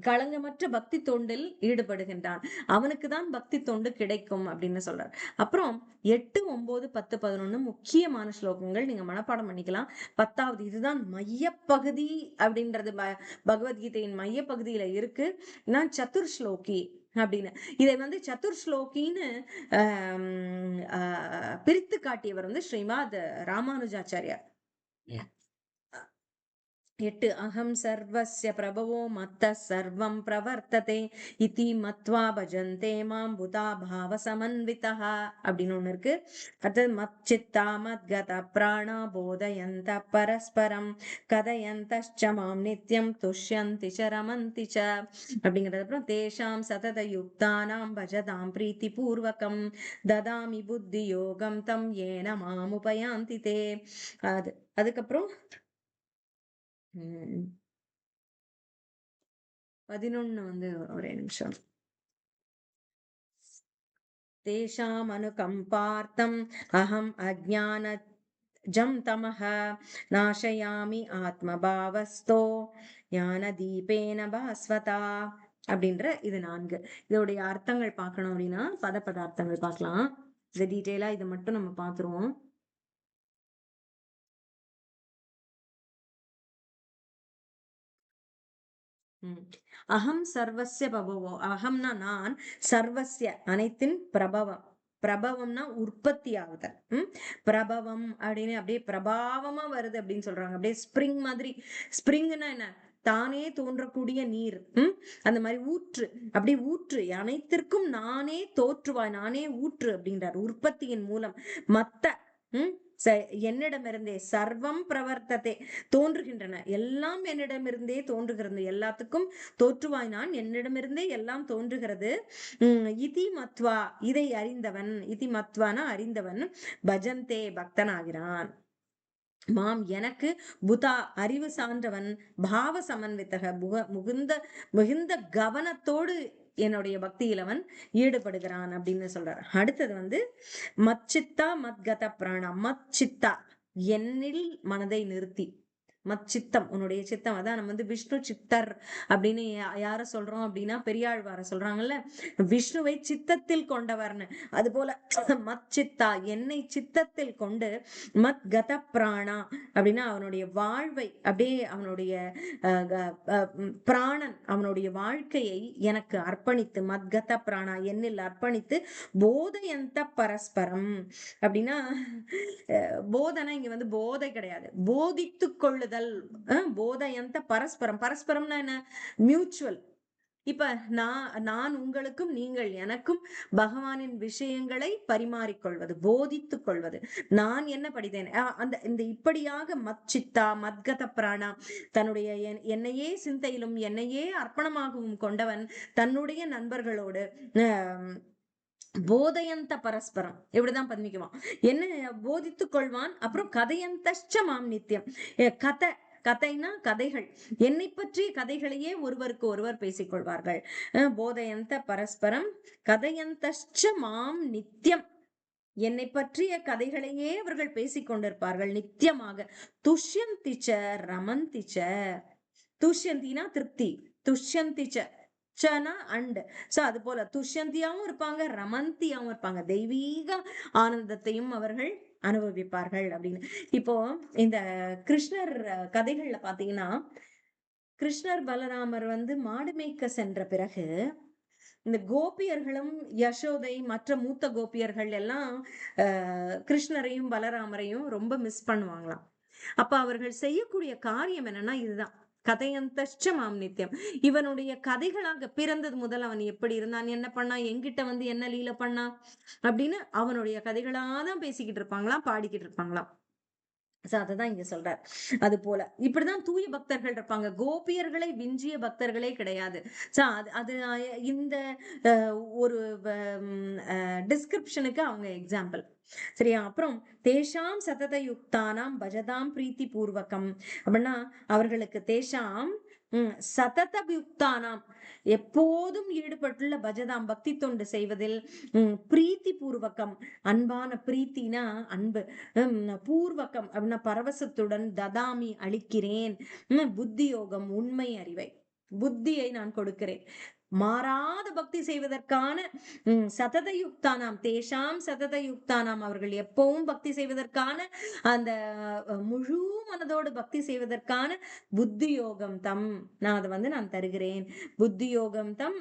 களங்கமற்ற பக்தி தொண்டில் ஈடுபடுகின்றான், அவனுக்குதான் பக்தி தொண்டு கிடைக்கும் அப்படின்னு சொல்றார். அப்புறம் 8, 9, 10, 11 முக்கியமான ஸ்லோகங்கள் நீங்க மனப்பாடம் பண்ணிக்கலாம். 10வது இதுதான் மையப்பகுதி அப்படின்றது பகவத்கீதையின் மையப்பகுதியில இருக்கு. நான் சதுர் ஸ்லோகி அப்படின்னு இதை வந்து சதுர் ஸ்லோகின்னு பிரித்து காட்டியவர் வந்து ஸ்ரீமத் ராமானுஜாச்சாரியார். 8 அகம் சர்வஸ்ய பிரபவோ மத்த சர்வம் பிரவர்த்ததே இதி மத்வா பஜந்தே மாம் புதா பாவ சமன்விதா அப்படின்னு ஒண்ணு இருக்கு. அது மத் சித்தா மத் கத பிராணா போதயந்த பரஸ்பரம் கதயந்தச்ச மாம் நித்யம் துஷ்யந்தி ச ரமந்தி ச அப்படிங்கிறது. அப்புறம் தேஷாம் சதத யுக்தானாம் பஜதாம் பிரீத்தி பூர்வகம் ததாமி புத்தி யோகம் தம் ஏன மாமுபயாந்தி தே. அதுக்கப்புறம் 11 வந்து ஒரே நிமிஷம். தேஷாம் அனுகம்பார்த்தம் அகம் அஜ்ஞான ஜம் தமஹ நாசயாமி ஆத்மபாவஸ்தோ ஞான தீபேன பாஸ்வதா அப்படின்ற இது 4. இதோடைய அர்த்தங்கள் பார்க்கணும் அப்படின்னா பதார்த்தங்கள் பார்க்கலாம். இது டீட்டெயிலா இதை மட்டும் நம்ம பார்த்துருவோம். அகம் சர்வஸ்ய பிரபவோ, அகம்னா நான், சர்வஸ்ய அனைத்தின் பிரபவம், பிரபவம்னா உற்பத்தி ஆகுதல். பிரபவம் அப்படின்னு அப்படியே பிரபாவமா வருது அப்படின்னு சொல்றாங்க. அப்படியே ஸ்பிரிங் மாதிரி. ஸ்பிரிங்னா என்ன, தானே தோன்றக்கூடிய நீர். அந்த மாதிரி ஊற்று, அப்படி ஊற்று அனைத்திற்கும் நானே தோற்றுவாய், நானே ஊற்று அப்படின்றார். உற்பத்தியின் மூலம் மத்த என்னிடமிருந்தே சர்வம் பிரவர்த்ததே தோன்றுகின்றன, எல்லாம் என்னிடமிருந்தே தோன்றுகிறது, எல்லாத்துக்கும் தோற்றுவாய் நான், என்னிடமிருந்தே எல்லாம் தோன்றுகிறது. இதி மத்வா இதை அறிந்தவன், இதி மத்வானா அறிந்தவன், பஜந்தே பக்தனாகிறான், மாம் எனக்கு, புதா அறிவு சான்றவன், பாவ சமன்வித்தக மிகுந்த கவனத்தோடு என்னுடைய பக்தியில் அவன் ஈடுபடுகிறான் அப்படின்னு சொல்றார். அடுத்தது வந்து மச்சித்தா மத்கத பிராணா, மச்சித்தா என்னில் மனதை நிறுத்தி, மச்சித்தம், உன்னுடைய சித்தம். அதான் நம்ம வந்து விஷ்ணு சித்தர் அப்படின்னு யார சொல்றோம் அப்படின்னா பெரியாழ்வார சொல்றாங்கல்ல, விஷ்ணுவை சித்தத்தில் கொண்டவர்னு. அது போல மச்சித்தா, என்னை சித்தத்தில் கொண்டு மத் கத பிராணா அப்படின்னா அவனுடைய வாழ்வை அப்படியே அவனுடைய பிராணன் அவனுடைய வாழ்க்கையை எனக்கு அர்ப்பணித்து, மத்கத பிராணா என்னில் அர்ப்பணித்து, போதையந்த பரஸ்பரம் அப்படின்னா போதனை இங்க வந்து போதை கிடையாது, போதித்து கொள்ளுதல். போதையந்த பரஸ்பரம், பரஸ்பரம்னா என்ன? மியூச்சுவல். இப்ப நான் உங்களுக்கும் நீங்கள் எனக்கும் பகவானின் விஷயங்களை பரிமாறிக்கொள்வது, போதித்துக் கொள்வது. நான் என்ன படித்தேன் அந்த இந்த இப்படியாக மச்சித்தா மத்கத பிராணா, தன்னுடைய என்னையே சிந்தையிலும் என்னையே அர்ப்பணமாகவும் கொண்டவன் தன்னுடைய நண்பர்களோடு போதையந்த பரஸ்பரம் இப்படிதான் பதிமிக்குவான், என்ன போதித்துக் கொள்வான். அப்புறம் கதையந்த மாம் நித்தியம், கதை, கதைனா கதைகள், என்னை பற்றிய கதைகளையே ஒருவருக்கு ஒருவர் பேசிக்கொள்வார்கள். போதையந்த பரஸ்பரம் கதையந்த மாம் நித்தியம், என்னை பற்றிய கதைகளையே அவர்கள் பேசிக் கொண்டிருப்பார்கள் நித்தியமாக. துஷ்யந்திச்ச ரமந்திச்ச, துஷ்யந்தினா திருப்தி, துஷ்யந்திச்ச சனா அண்ட், சோ அது போல துஷ்யந்தியாவும் இருப்பாங்க, ரமந்தியாவும் இருப்பாங்க, தெய்வீக ஆனந்தத்தையும் அவர்கள் அனுபவிப்பார்கள் அப்படின்னு. இப்போ இந்த கிருஷ்ணர் கதைகள்ல பாத்தீங்கன்னா, கிருஷ்ணர் பலராமர் வந்து மாடு மேய்க்க சென்ற பிறகு இந்த கோபியர்களும் யசோதை மற்ற மூத்த கோபியர்கள் எல்லாம் கிருஷ்ணரையும் பலராமரையும் ரொம்ப மிஸ் பண்ணுவாங்களாம். அப்ப அவர்கள் செய்யக்கூடிய காரியம் என்னன்னா இதுதான், கதையந்த மாம் நித்தியம். இவனுடைய கதைகளாக பிறந்தது முதல் அவன் எப்படி இருந்தான், என்ன பண்ணா, எங்கிட்ட வந்து என்ன லீல பண்ணா அப்படின்னு அவனுடைய கதைகளாதான் பேசிக்கிட்டு இருப்பாங்களாம், பாடிக்கிட்டு இருப்பாங்களாம். அததான் இங்க சொல்றார். அது போல இப்படிதான் தூய பக்தர்கள் இருப்பாங்க, கோபியர்களை விஞ்சிய பக்தர்களே கிடையாது. அது இந்த ஒரு டிஸ்கிரிப்ஷனுக்கு அவங்க எக்ஸாம்பிள். சரியா? அப்புறம் தேஷாம் சதத யுக்தானாம் பஜதாம் பிரீத்தி பூர்வகம் அப்படின்னா அவர்களுக்கு தேஷாம் சததயுக்தானாம் எப்போதும் ஈடுபட்டுள்ள பஜதாம் பக்தி தொண்டு செய்வதில் பிரீத்தி பூர்வகம் அன்பான, பிரீத்தினா அன்பு, பூர்வகம் அப்படின்னா பரவசத்துடன், ததாமி அளிக்கிறேன், புத்தி யோகம் உண்மை அறிவை, புத்தியை நான் கொடுக்கிறேன், மாறாத பக்தி செய்வதற்கான சதத யுக்தானாம், தேஷாம் சதத யுக்தானாம் அவர்கள் எப்பவும் பக்தி செய்வதற்கான அந்த முழு மனதோடு பக்தி செய்வதற்கான புத்தி யோகம் தம் நான் அதை வந்து நான் தருகிறேன். புத்தி யோகம் தம்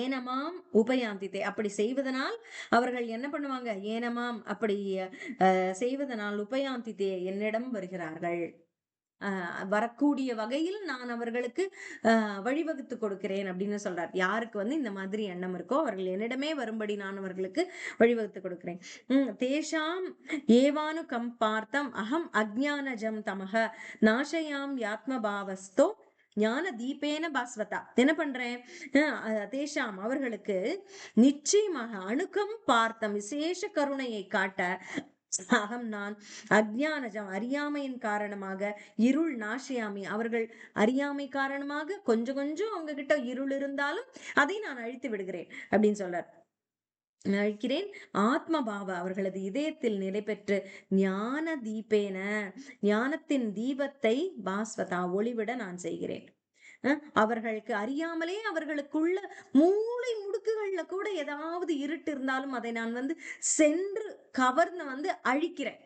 ஏனமாம் உபயாந்தித்தே, அப்படி செய்வதனால் அவர்கள் என்ன பண்ணுவாங்க, ஏனமாம் அப்படி செய்வதனால் உபயாந்தித்தே என்னிடம் வருகிறார்கள், வரக்கூடிய வகையில் நான் அவர்களுக்கு வழிவகுத்து கொடுக்கிறேன் அப்படின்னு சொல்றார். யாருக்கு வந்து இந்த மாதிரி எண்ணம் இருக்கோ அவர்கள் என்னிடமே வரும்படி நான் அவர்களுக்கு வழிவகுத்து கொடுக்கிறேன். தேஷாம் ஏவானு கம் பார்த்தம் அகம் அஜ்ஞானஜம் தமக நாசயாம் யாத்மபாவஸ்தோ ஞான தீபேன பாஸ்வதா. என்ன பண்றேன், தேஷாம் அவர்களுக்கு நிச்சயமாக அணுக்கம் பார்த்தம் விசேஷ கருணையை காட்ட அகம் நான் அஜ்ஞானஜம் அறியாமையின் காரணமாக இருள் நாசியாமி அவர்கள் அறியாமை காரணமாக கொஞ்சம் கொஞ்சம் அவங்க கிட்ட இருள் இருந்தாலும் அதை நான் அழித்து விடுகிறேன் அப்படின்னு சொல்றார். அழிக்கிறேன். ஆத்மபாவ அவர்களது இதயத்தில் நிலை பெற்று ஞான தீபேன ஞானத்தின் தீபத்தை பாஸ்வதா ஒளிவிட நான் செய்கிறேன். அவர்களுக்கு அறியாமலே அவர்களுக்குள்ள மூளை முடுக்குகள்ல கூட ஏதாவது இருட்டு இருந்தாலும் அதை நான் வந்து சென்று கவர்ந்து வந்து அழிக்கிறேன்.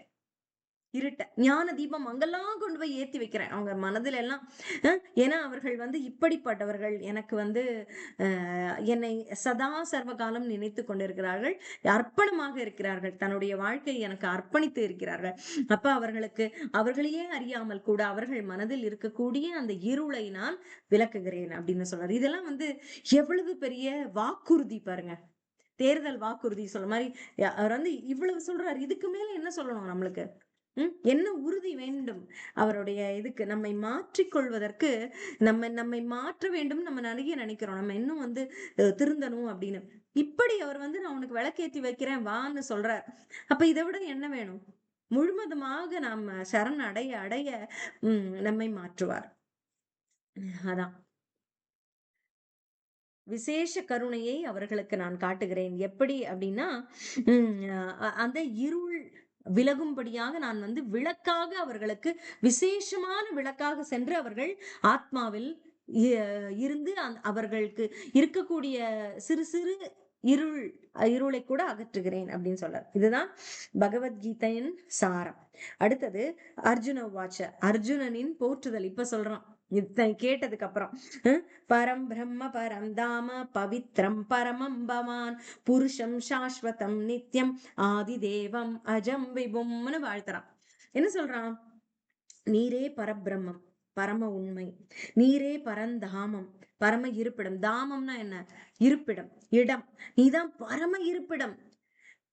இருட்ட ஞான தீபம் அங்கெல்லாம் கொண்டு போய் ஏத்தி வைக்கிறேன் அவங்க மனதுல எல்லாம். ஏன்னா அவர்கள் வந்து இப்படிப்பட்டவர்கள், எனக்கு வந்து என்னை சதா சர்வகாலம் நினைத்து கொண்டிருக்கிறார்கள், அர்ப்பணமாக இருக்கிறார்கள், தன்னுடைய வாழ்க்கையை எனக்கு அர்ப்பணித்து இருக்கிறார்கள். அப்ப அவர்களுக்கு அவர்களையே அறியாமல் கூட அவர்கள் மனதில் இருக்கக்கூடிய அந்த இருளை நான் விளக்குகிறேன் அப்படின்னு சொல்றாரு. இதெல்லாம் வந்து எவ்வளவு பெரிய வாக்குறுதி பாருங்க, தேர்தல் வாக்குறுதி சொல்ற மாதிரி அவர் வந்து இவ்வளவு சொல்றாரு. இதுக்கு மேல என்ன சொல்லணும் நம்மளுக்கு, என்ன உறுதி வேண்டும் அவருடைய இதுக்கு, நம்மை மாற்றிக்கொள்வதற்கு, நம்மை மாற்ற வேண்டும் நம்ம நிறைய நினைக்கிறோம், நம்ம இன்னும் வந்து திருந்தணும் அப்படின்னு. இப்படி அவர் வந்து நான் உனக்கு விளக்கேத்தி வைக்கிறேன் வான்னு சொல்றார். அப்ப இதை விட என்ன வேணும், முழுவதுமாக நாம சரண் அடைய அடைய நம்மை மாற்றுவார். அதான் விசேஷ கருணையை அவர்களுக்கு நான் காட்டுகிறேன். எப்படி அப்படின்னா அந்த இருள் விலகும்படியாக நான் வந்து விளக்காக அவர்களுக்கு, விசேஷமான விளக்காக சென்று அவர்கள் ஆத்மாவில் இருந்து அவர்களுக்கு இருக்கக்கூடிய சிறு சிறு இருள் இருளை கூட அகற்றுகிறேன் அப்படின்னு சொல்றார். இதுதான் பகவத்கீதையின் சாரம். அடுத்தது அர்ஜுன வாச்ச, அர்ஜுனனின் போற்றுதல் இப்ப சொல்றான். இத்தனை கேட்டதுக்கு அப்புறம் பரம் பிரம்ம பரம் தாம பவித்ரம் பரமம் பவான் புருஷம் சாஸ்வதம் நித்யம் ஆதி தேவம் அஜம் விபும்னு வாழ்த்துறான். என்ன சொல்றான்? நீரே பரபிரம்மம், பரம உண்மை, நீரே பரந்தாமம், பரம இருப்பிடம். தாமம்னா என்ன? இருப்பிடம், இடம். நீதான் பரம இருப்பிடம்.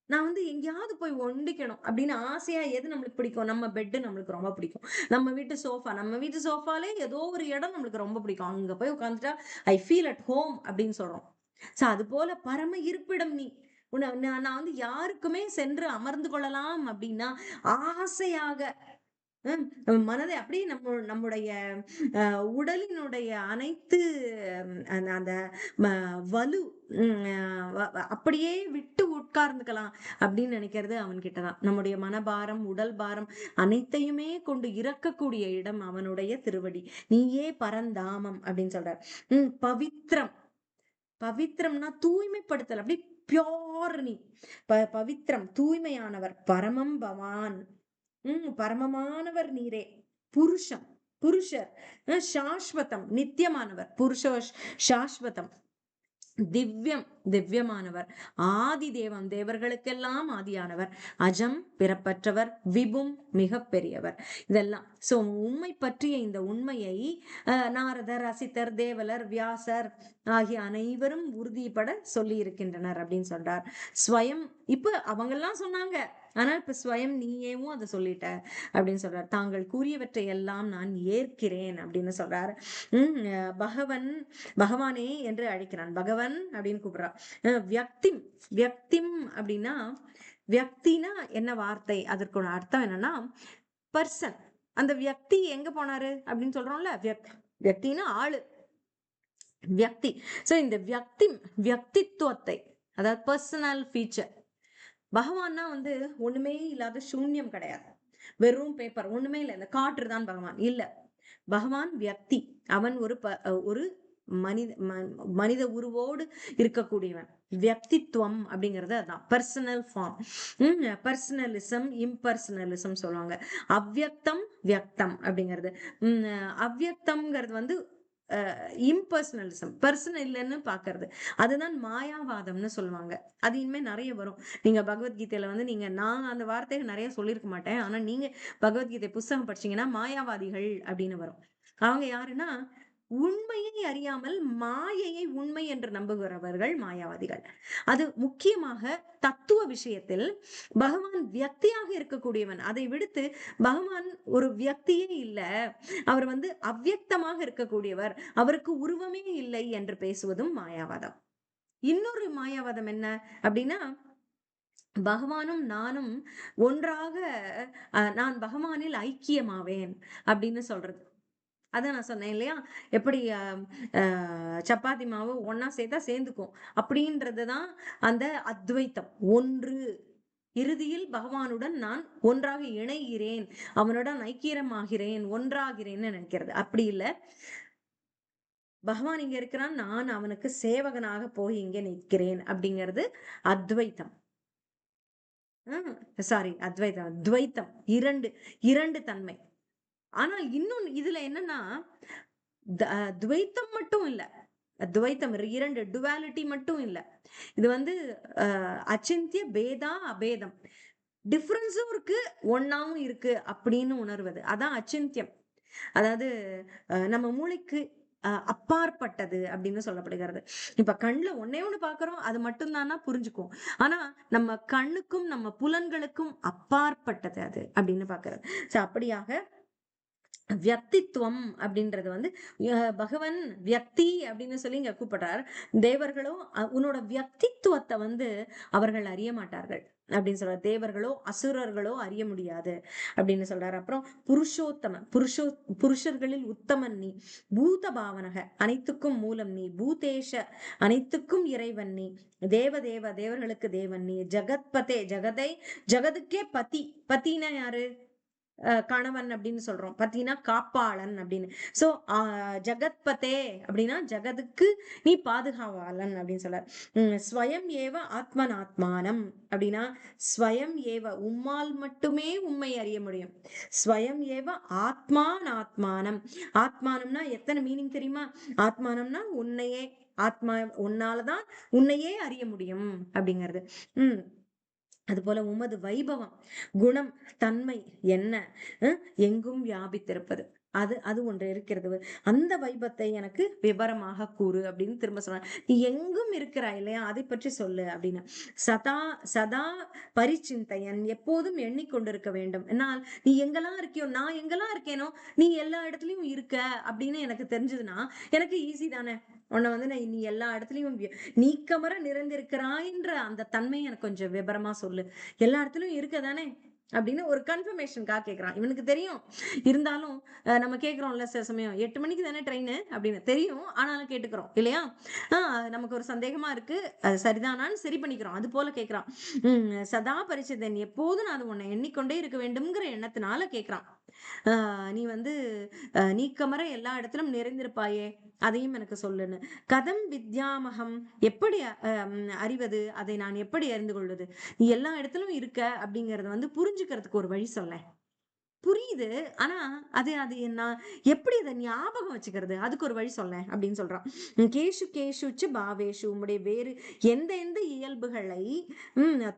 நான் வந்து எங்கேயாவது போய் ஒண்டிக்கணும் அப்படின்னு ஆசையா எது நம்மளுக்கு பிடிக்கும்? நம்ம பெட்டு நம்மளுக்கு ரொம்ப பிடிக்கும். நம்ம வீட்டு சோஃபா, நம்ம வீட்டு சோஃபாலே ஏதோ ஒரு இடம் நம்மளுக்கு ரொம்ப பிடிக்கும். அங்க போய் உட்காந்துட்டா ஐ ஃபீல் அட் ஹோம் அப்படின்னு சொல்றோம். சோ அது போல பரம இருப்பிடம் நீ. நான் வந்து யாருக்குமே சென்று அமர்ந்து கொள்ளலாம் அப்படின்னா ஆசையாக மனதை அப்படியே நம்முடைய உடலினுடைய அனைத்து அந்த வலு அப்படியே விட்டு உட்கார்ந்துக்கலாம் அப்படின்னு நினைக்கிறது அவன் கிட்டதான். நம்முடைய மனபாரம், உடல் பாரம் அனைத்தையுமே கொண்டு இறக்கக்கூடிய இடம் அவனுடைய திருவடி. நீயே பரந்தாமம் அப்படின்னு சொல்ற. பவித்ரம், பவித்ரம்னா தூய்மைப்படுத்தல், அப்படி பியோர் நீ. பவித்ரம் தூய்மையானவர். பரமம் பவான் பரமமானவர் நீரே. புருஷம் புருஷர், சாஸ்வதம் நித்தியமானவர். புருஷ சாஸ்வதம். திவ்யம் திவ்யமானவர். ஆதி தேவம் தேவர்களுக்கெல்லாம் ஆதியானவர். அஜம் பிறப்பற்றவர். விபும் மிக பெரியவர். இதெல்லாம் சோ உண்மை பற்றிய இந்த உண்மையை நாரதர், அசித்தர், தேவலர், வியாசர் ஆகிய அனைவரும் உறுதிப்பட சொல்லி இருக்கின்றனர் அப்படின்னு சொல்றார். ஸ்வயம் இப்ப அவங்க சொன்னாங்க, ஆனா இப்ப ஸ்வயம் நீயேவும் அதை சொல்லிட்ட அப்படின்னு சொல்றாரு. தாங்கள் கூறியவற்றை எல்லாம் நான் ஏற்கிறேன் அப்படின்னு சொல்றாரு. பகவானே என்று அழைக்கிறான். பகவன் அப்படின்னு கூப்பிடுறான். வியக்திம், வியக்திம் அப்படின்னா, வியக்தினா என்ன வார்த்தை? அதற்கோட அர்த்தம் என்னன்னா பர்சன். அந்த வியக்தி எங்க போனாரு அப்படின்னு சொல்றோம்ல, வியக்தினா ஆளு, வியக்தி. சோ இந்த வியக்தித்துவத்தை, அதாவது பர்சனல் ஃபீச்சர். பகவான்னா வந்து ஒண்ணுமே இல்லாத சூன்யம் கிடையாது. வெறும் பேப்பர், ஒண்ணுமே இல்லை, இந்த காற்று தான் பகவான் இல்ல. பகவான் வியக்தி. அவன் ஒரு மனித உருவோடு இருக்கக்கூடியவன். வியக்தித்துவம் அப்படிங்கிறது அதான் பர்சனல் ஃபார்ம். பர்சனலிசம், இம்பர்சனலிசம் சொல்லுவாங்க. அவ்வியக்தம் வியக்தம் அப்படிங்கிறது. அவ்வியக்தம்ங்கிறது வந்து இம்பர்சனலிசம், பர்சனல் இல்லைன்னு பாக்குறது. அதுதான் மாயாவாதம்னு சொல்லுவாங்க. அது இனிமே நிறைய வரும். நீங்க பகவத்கீதையில வந்து நான் அந்த வார்த்தையை நிறைய சொல்லியிருக்க மாட்டேன், ஆனா நீங்க பகவத்கீதை புஸ்தகம் படிச்சீங்கன்னா மாயாவாதிகள் அப்படின்னு வரும். அவங்க யாருன்னா உண்மையை அறியாமல் மாயையை உண்மை என்று நம்புகிறவர்கள் மாயாவாதிகள். அது முக்கியமாக தத்துவ விஷயத்தில் பகவான் வியக்தியாக இருக்கக்கூடியவன். அதை விடுத்து பகவான் ஒரு வியக்தியே இல்ல, அவர் வந்து அவ்வியக்தமாக இருக்கக்கூடியவர், அவருக்கு உருவமே இல்லை என்று பேசுவதும் மாயாவாதம். இன்னொரு மாயாவாதம் என்ன அப்படின்னா, பகவானும் நானும் ஒன்றாக நான் பகவானில் ஐக்கியமாவேன் அப்படின்னு சொல்றது. அதான் நான் சொன்னேன் இல்லையா, எப்படி சப்பாத்தி மாவு ஒன்னா சேர்த்தா சேர்ந்துக்கும் அப்படின்றதுதான் அந்த அத்வைத்தம். ஒன்று, இறுதியில் பகவானுடன் நான் ஒன்றாக இணைகிறேன், அவனுடன் ஐக்கியமாகிறேன், ஒன்றாகிறேன்னு நினைக்கிறது. அப்படி இல்லை, பகவான் இங்க இருக்கிறான், நான் அவனுக்கு சேவகனாக போய் இங்க நிற்கிறேன் அப்படிங்கிறது அத்வைத்தம். சாரி, அத்வைத்தம், துவைத்தம். இரண்டு தன்மை. ஆனா இன்னும் இதுல என்னன்னா, துவைத்தம் மட்டும் இல்ல, துவைத்தம் இரண்டு டுவாலிட்டி மட்டும் இல்ல. இது வந்து அச்சிந்திய பேதா அபேதம், டிஃபரன்ஸும் இருக்கு ஒன்னாவும் இருக்கு அப்படின்னு உணர்வது. அதான் அச்சிந்தியம். அதாவது நம்ம மூளைக்கு அப்பாற்பட்டது அப்படின்னு சொல்லப்படுகிறது. இப்ப கண்ணுல ஒன்னே ஒண்ணு பாக்குறோம், அது மட்டும்தானா புரிஞ்சுக்கும். ஆனா நம்ம கண்ணுக்கும் நம்ம புலன்களுக்கும் அப்பாற்பட்டது அது அப்படின்னு பாக்குறது. சோ அப்படியாக வியக்தித்துவம் அப்படின்றது வந்து பகவான் வியக்தி அப்படின்னு சொல்லி இங்க கூப்பிடுறார். தேவர்களும் உன்னோட வியக்தித்துவத்தை வந்து அவர்கள் அறிய மாட்டார்கள். அப்படின்னு சொல்றாரு. தேவர்களோ அசுரர்களோ அறிய முடியாது அப்படின்னு சொல்றாரு. அப்புறம் புருஷர்களில் உத்தமன் நீ, பூத பாவனக அனைத்துக்கும் மூலம் நீ, பூதேஷ அனைத்துக்கும் இறைவன் நீ, தேவர்களுக்கு தேவன் நீ, ஜகத்பதே ஜகதுக்கே பதி. பத்தினா யாரு? கணவன் அப்படின்னு சொல்றோம். பத்தினா காப்பாளன் அப்படின்னு. சோ ஜகத்பதே அப்படின்னா ஜகதுக்கு நீ பாதுகாவலன் அப்படின்னு சொல்றார். ஸ்வயம் ஏவ ஆத்மனாத்மானம் அப்படின்னா ஸ்வயம் ஏவ உம்மால் மட்டுமே உண்மை அறிய முடியும். ஸ்வயம் ஏவ ஆத்மானாத்மானம். ஆத்மானம்னா எத்தனை மீனிங் தெரியுமா? ஆத்மானம்னா உன்னையே, ஆத்மா உன்னாலதான் உன்னையே அறிய முடியும் அப்படிங்கிறது. அது போல உமது வைபவம், குணம், தன்மை என்ன எங்கும் வியாபித்திருப்பது, அது அது ஒன்று இருக்கிறது. அந்த வைபத்தை எனக்கு விவரமாக கூறு அப்படின்னு திரும்ப சொல்றாங்க. நீ எங்கும் இருக்கிறாய் இல்லையா, அதை பற்றி சொல்லு அப்படின்னு. சதா சதா பரிச்சிந்தையன், எப்போதும் எண்ணிக்கொண்டிருக்க வேண்டும். என்னால் நீ எங்கெல்லாம் இருக்கியோ, நான் எங்கெல்லாம் இருக்கேனோ நீ எல்லா இடத்துலயும் இருக்க அப்படின்னு எனக்கு தெரிஞ்சதுன்னா எனக்கு ஈஸி தானே. உன்னை வந்து நீ எல்லா இடத்துலயும் நீக்கமர நிறைந்திருக்கிறாய்ன்ற அந்த தன்மை எனக்கு கொஞ்சம் விபரமா சொல்லு. எல்லா இடத்துலயும் இருக்கதானே அப்படின்னு ஒரு கன்ஃபர்மேஷனுக்காக கேட்கறான். இவனுக்கு தெரியும், இருந்தாலும் நம்ம கேட்கிறோம்ல சில சமயம், 8 மணிக்கு தானே ட்ரெயின் அப்படின்னு தெரியும், ஆனாலும் கேட்டுக்கிறோம் இல்லையா? நமக்கு ஒரு சந்தேகமா இருக்கு, அது சரிதானான்னு சரி பண்ணிக்கிறோம். அது போல கேட்கிறான். சதா பரிச்சதன், எப்போதும் நான் அது உன்னை எண்ணிக்கொண்டே இருக்க வேண்டும்ங்கிற எண்ணத்தினால கேட்கிறான். நீ வந்து நீக்கமர எல்லா இடத்திலும் நிறைந்திருப்பாயே, அதையும் எனக்கு சொல்லுன்னு. கதம் வித்யாமகம், எப்படி அறிவது, அதை நான் எப்படி அறிந்து கொள்வது? நீ எல்லா இடத்திலும் இருக்க அப்படிங்கறது வந்து புரிஞ்சுக்கிறதுக்கு ஒரு வழி சொல்ல. புரியுது, ஆனா அது அது நான் எப்படி அதை ஞாபகம் வச்சுக்கிறது, அதுக்கு ஒரு வழி சொல்ல அப்படின்னு சொல்றான். கேஷு கேஷுச்சு பாவேஷு, உம்முடைய வேறு எந்த எந்த இயல்புகளை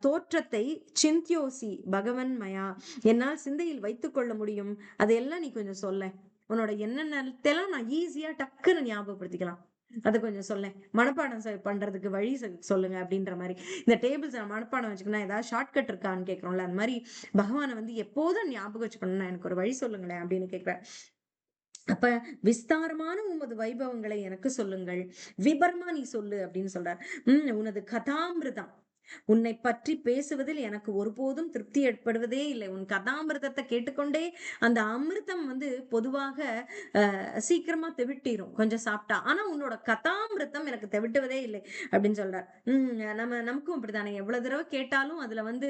தோற்றத்தை சிந்தியோசி பகவன் மயா, என்னால் சிந்தையில் வைத்துக் கொள்ள முடியும், அதையெல்லாம் நீ கொஞ்சம் சொல்ல. உன்னோட என்னென்னத்தெல்லாம் நான் ஈஸியா டக்குன்னு ஞாபகப்படுத்திக்கலாம், அதை கொஞ்சம் சொல்ல. மனப்பாடம் பண்றதுக்கு வழி சொல்லுங்க அப்படின்ற மாதிரி. இந்த டேபிள்ஸ் மனப்பாடம் வச்சுக்கணும், ஏதாவது ஷார்ட்கட் இருக்கான்னு கேட்கறோம்ல, அந்த மாதிரி பகவானை வந்து எப்போதும் ஞாபகம் வச்சுக்கணும்னா எனக்கு ஒரு வழி சொல்லுங்களேன் அப்படின்னு கேட்கிறேன். அப்ப விஸ்தாரமான உமது வைபவங்களை எனக்கு சொல்லுங்கள், விபரமா நீ சொல்லு அப்படின்னு சொல்றார். உனது கதாமிருதம், உன்னை பற்றி பேசுவதில் எனக்கு ஒருபோதும் திருப்தி ஏற்படுவதே இல்லை. உன் கதாமிருதத்தை கேட்டுக்கொண்டே அந்த அமிர்தம் வந்து பொதுவாக சீக்கிரமா தெவிட்டிரும் கொஞ்சம் சாப்பிட்டா, ஆனா உன்னோட கதாமிருதம் எனக்கு தெவிட்டுவதே இல்லை அப்படின்னு சொல்றார். நமக்கும் அப்படித்தானே, எவ்வளவு தடவை கேட்டாலும் அதுல வந்து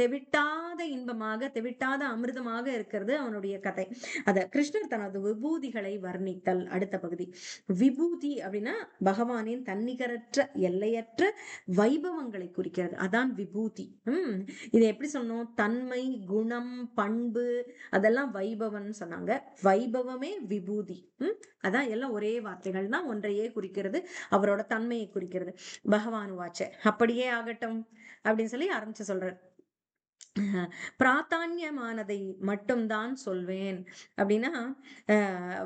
தெவிட்டாத இன்பமாக, தெவிட்டாத அமிர்தமாக இருக்கிறது அவனுடைய கதை. அத கிருஷ்ணர் தனது விபூதிகளை வர்ணித்தல் அடுத்த பகுதி. விபூதி அப்படின்னா பகவானின் தன்னிகரற்ற எல்லையற்ற வைபவங்களை குறிக்கிறது, அதான் விபூதி. இதை எப்படி சொன்னோம்? தன்மை, குணம், பண்பு, அதெல்லாம் வைபவம்னு சொன்னாங்க. வைபவமே விபூதி. அதான் எல்லாம் ஒரே வார்த்தைகள் தான், ஒன்றையே குறிக்கிறது, அவரோட தன்மையை குறிக்கிறது. பகவான் வாச்ச அப்படியே ஆகட்டும் அப்படின்னு சொல்லி ஆரம்பிச்சு சொல்றாரு. பிராத்தான்யமானதை மட்டும்தான் சொல்வேன் அப்படின்னா,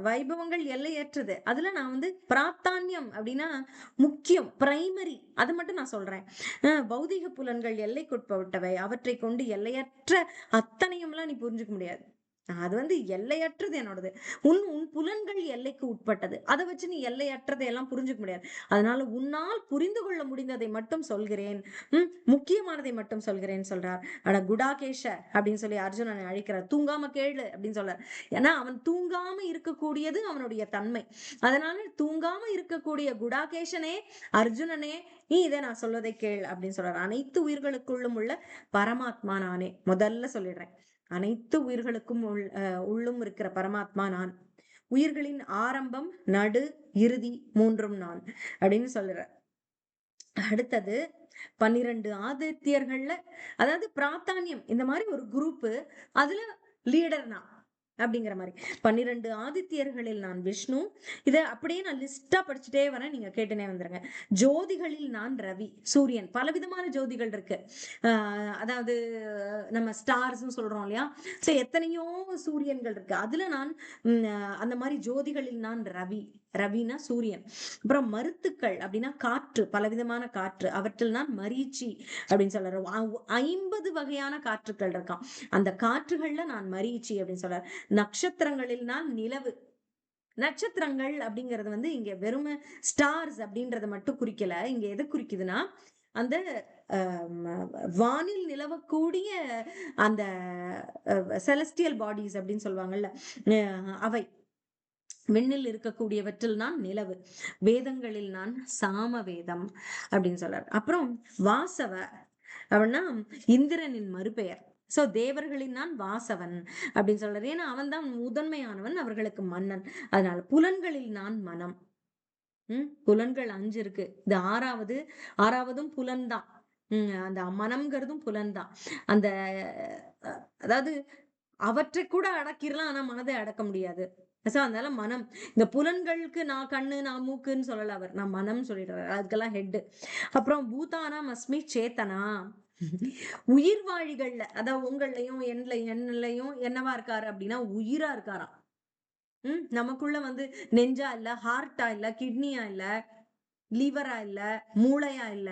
வைபவங்கள் எல்லையற்றது, அதுல நான் வந்து பிராத்தான்யம் அப்படின்னா முக்கியம், பிரைமரி, அதை மட்டும் நான் சொல்றேன். பௌதிக புலன்கள் எல்லைக்குட்பட்டவை, அவற்றை கொண்டு எல்லையற்ற அத்தனையும்லாம் நீ புரிஞ்சுக்க முடியாது. அது வந்து எல்லையற்றது என்னோடது. உன் உன் புலன்கள் எல்லைக்கு உட்பட்டது, அதை வச்சு நீ எல்லையற்றதை எல்லாம் புரிஞ்சுக்க முடியாது. அதனால உன்னால் புரிந்து கொள்ள முடிந்ததை மட்டும் சொல்கிறேன், முக்கியமானதை மட்டும் சொல்கிறேன் சொல்றார். ஆனா குடாகேஷ அப்படின்னு சொல்லி அர்ஜுனனை அழைக்கிறார். தூங்காம கேளு அப்படின்னு சொல்றார். ஏன்னா அவன் தூங்காம இருக்கக்கூடியது அவனுடைய தன்மை. அதனால தூங்காம இருக்கக்கூடிய குடாகேஷனே, அர்ஜுனனே, நீ இதை நான் சொல்வதை கேள் அப்படின்னு சொல்றாரு. அனைத்து உயிர்களுக்குள்ளும் உள்ள பரமாத்மா நானே, முதல்ல சொல்லிடுறேன். அனைத்து உயிர்களுக்கும் உள்ளும் இருக்கிற பரமாத்மா நான். உயிர்களின் ஆரம்பம், நடு, இறுதி மூன்றும் நான் அப்படின்னு சொல்ற. அடுத்தது 12 ஆதித்யர்கள்ல, அதாவது பிராத்தானியம் இந்த மாதிரி ஒரு குரூப், அதுல லீடர் நான் அப்படிங்கிற மாதிரி. 12 ஆதித்யர்களில் நான் விஷ்ணு. இதை அப்படியே நான் லிஸ்டா படிச்சுட்டே வரேன், நீங்க கேட்டுனே வந்துருங்க. ஜோதிகளில் நான் ரவி, சூரியன். பலவிதமான ஜோதிகள் இருக்கு. அதாவது நம்ம ஸ்டார்ஸ் சொல்றோம் இல்லையா, சோ எத்தனையோ சூரியன்கள் இருக்கு, அதுல நான் அந்த மாதிரி ஜோதிகளில் நான் ரவி. ரவினா சூரியன். அப்புறம் மருத்துக்கள் அப்படின்னா காற்று, பலவிதமான காற்று, அவற்றில் நான் மரீச்சி அப்படின்னு சொல்ற. 50 வகையான காற்றுக்கள் இருக்கான், அந்த காற்றுகள்ல நான் மரீச்சி அப்படின்னு சொல்ற. நட்சத்திரங்களில் நான் நிலவு. நட்சத்திரங்கள் அப்படிங்கிறது வந்து இங்க வெறும் ஸ்டார்ஸ் அப்படின்றத மட்டும் குறிக்கல, இங்க எது குறிக்குதுன்னா அந்த வானில் நிலவக்கூடிய அந்த செலஸ்டியல் பாடிஸ் அப்படின்னு சொல்லுவாங்கல்ல, அவை விண்ணில் இருக்கக்கூடியவற்றில் நான் நிலவு, வேதங்களில் நான் சாம வேதம் அப்படின்னு சொல்றாரு. அப்புறம் வாசவ அப்படின்னா இந்திரனின் மறுபெயர். சோ தேவர்களின் நான் வாசவன் அப்படின்னு சொல்றாரு. ஏன்னா அவன் தான் முதன்மையானவன், அவர்களுக்கு மன்னன். அதனால புலன்களில் நான் மனம். புலன்கள் 5 இருக்கு. இது ஆறாவதும் புலன் தான். அந்த மனம்ங்கிறதும் புலன் தான். அந்த அதாவது அவற்றை கூட அடக்கிடலாம், ஆனா மனதை அடக்க முடியாது. அதனால மனம். இந்த புலன்களுக்கு நான் கண்ணு, நான் மூக்குன்னு சொல்லல அவர், நான் மனம் சொல்லிடுறாரு. அதுக்கெல்லாம் ஹெட். அப்புறம் பூதானாம் அஸ்மி சேத்தனா. உயிர்வாழிகள்ல, அதாவது உங்களையும் என்னலையும் என்னவா இருக்காரு அப்படின்னா உயிரா இருக்காராம். நமக்குள்ள வந்து நெஞ்சா இல்ல, ஹார்ட்டா இல்ல, கிட்னியா இல்ல, லிவரா இல்ல, மூளையா இல்ல,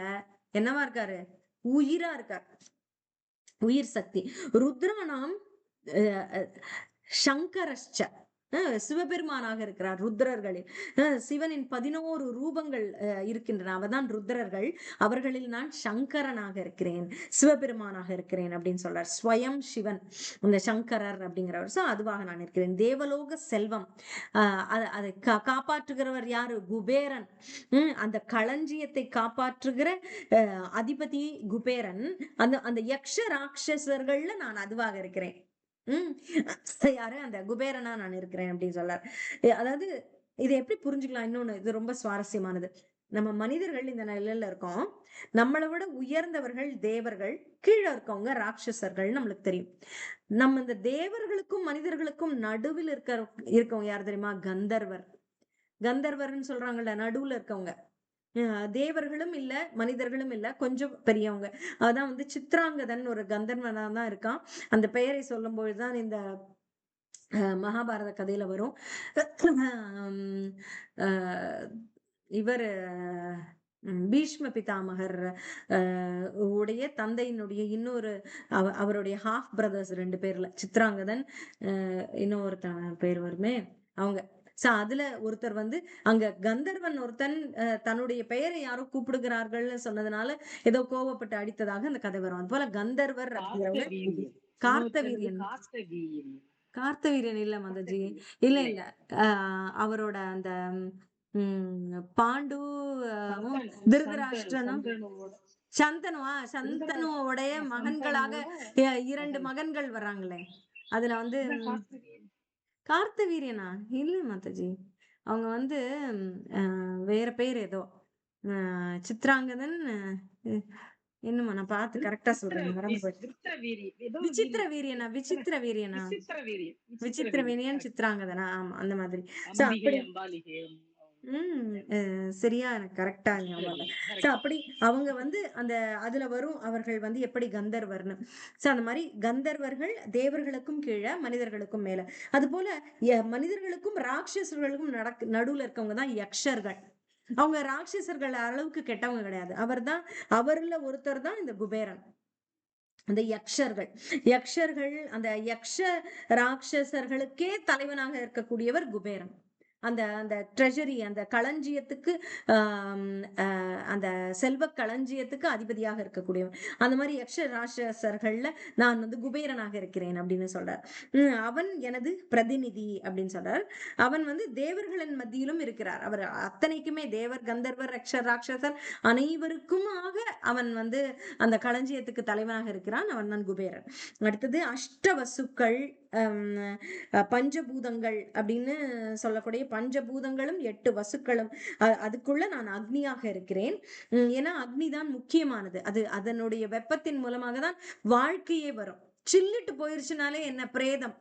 என்னவா இருக்காரு? உயிரா இருக்கார். உயிர் சக்தி. ருத்ரானாம் சங்கரஸ்ச, சிவபெருமானாக இருக்கிறார் ருத்ரர்களில். சிவனின் 11 ரூபங்கள் இருக்கின்றன, அவதான் ருத்ரர்கள். அவர்களில் நான் சங்கரனாக இருக்கிறேன், சிவபெருமானாக இருக்கிறேன் அப்படின்னு சொல்றார். ஸ்வயம் சிவன் இந்த சங்கரர் அப்படிங்கிறவர். சோ அதுவாக நான் இருக்கிறேன். தேவலோக செல்வம், அதை காப்பாற்றுகிறவர் யாரு? குபேரன். அந்த களஞ்சியத்தை காப்பாற்றுகிற அதிபதி குபேரன். அந்த அந்த யக்ஷ ராட்சசர்கள்ல நான் அதுவாக இருக்கிறேன். யாரு? அந்த குபேரனா நான் இருக்கிறேன் அப்படின்னு சொல்றார். அதாவது இதை எப்படி புரிஞ்சுக்கலாம்? இன்னொன்னு இது ரொம்ப சுவாரஸ்யமானது. நம்ம மனிதர்கள் இந்த நிலையில இருக்கோம். நம்மளை விட உயர்ந்தவர்கள் தேவர்கள், கீழே இருக்கவங்க ராட்சசர்கள் நம்மளுக்கு தெரியும். நம்ம இந்த தேவர்களுக்கும் மனிதர்களுக்கும் நடுவில் இருக்கவங்க யார் தெரியுமா? கந்தர்வர். கந்தர்வர்னு சொல்றாங்கல்ல, நடுவுல இருக்கவங்க. தேவர்களும் இல்ல, மனிதர்களும் இல்ல, கொஞ்சம் பெரியவங்க. அதான் வந்து சித்ராங்கதன் ஒரு கந்தர்வனா தான் இருக்கான். அந்த பெயரை சொல்லும் பொழுதுதான் இந்த மகாபாரத கதையில வரும். இவர் பீஷ்ம பிதாமகர் உடைய தந்தையினுடைய இன்னொரு அவருடைய ஹாஃப் பிரதர்ஸ் 2 பேர்ல சித்ராங்கதன், இன்னொருத்தன் பேர் வருமே, அவங்க. அதுல ஒருத்தர் வந்து அங்க கந்தர்வன் ஒருத்தன் தன்னுடைய பெயரை யாரோ கூப்பிடுகிறார்கள் சொன்னதுனால ஏதோ கோவப்பட்டு அடித்ததாக அந்த கதை வரும். அது போல கந்தர்வர் அப்படிங்கிறவங்க கார்த்தவீரியன். கார்த்தவீரியன் இல்ல மாதாஜி, இல்ல இல்ல. அவரோட அந்த பாண்டு திருதராஷ்டிரனும் சந்தனுவா, சந்தனுவோடைய மகன்களாக 2 மகன்கள் வர்றாங்களே, அதுல வந்து கார்த்தவீரியனா? இல்ல மாதாஜி, அவங்க வந்து வேற பேர் ஏதோ. சித்ராங்கதன் என்னமா, நான் பார்த்து கரெக்டா சொல்றேன், மறந்து போயிடுச்சு. விசித்திர வீரியனா? விசித்திர வீரியனா? விசித்திர வீரியன் சித்ராங்கதனா? ஆமா, அந்த மாதிரி. சரியா, எனக்கு கரெக்டா ஞாபகம். அப்படி அவங்க வந்து அந்த அதுல வரும், அவர்கள் வந்து எப்படி கந்தர்வர்னு. அந்த மாதிரி கந்தர்வர்கள் தேவர்களுக்கும் கீழே, மனிதர்களுக்கும் மேல. அது போல மனிதர்களுக்கும் ராட்சசர்களுக்கும் நடுவுல இருக்கவங்க தான் யக்ஷர்கள். அவங்க ராட்சசர்கள் அளவுக்கு கெட்டவங்க கிடையாது. அவர்ல ஒருத்தர் தான் இந்த குபேரன். அந்த யக்ஷர்கள் அந்த யக்ஷ ராட்சசர்களுக்கே தலைவனாக இருக்கக்கூடியவர் குபேரன். அந்த அந்த ட்ரெஷரி, அந்த களஞ்சியத்துக்கு, அந்த செல்வ களஞ்சியத்துக்கு அதிபதியாக இருக்கக்கூடியவன். அந்த மாதிரி யக்ஷ ராட்சசர்கள்ல நான் வந்து குபேரனாக இருக்கிறேன் அப்படின்னு சொல்றார். அவன் எனது பிரதிநிதி அப்படின்னு சொல்றார். அவன் வந்து தேவர்களின் மத்தியிலும் இருக்கிறார். அவர் அத்தனைக்குமே தேவர், கந்தர்வர், ராட்சசர் அனைவருக்குமாக அவன் வந்து அந்த களஞ்சியத்துக்கு தலைவனாக இருக்கிறான். அவன் தான் குபேரன். அடுத்தது அஷ்டவசுக்கள், பஞ்சபூதங்கள் அப்படின்னு சொல்லக்கூடிய பஞ்சபூதங்களும் 8 வசுக்களும், அதுக்குள்ள நான் அக்னியாக இருக்கிறேன். ஏன்னா அக்னி தான் முக்கியமானது. அதனுடைய வெப்பத்தின் மூலமாக தான் வாழ்க்கையே வரும். சில்லுட்டு போயிருச்சுனாலே என்ன, பிரேதம்.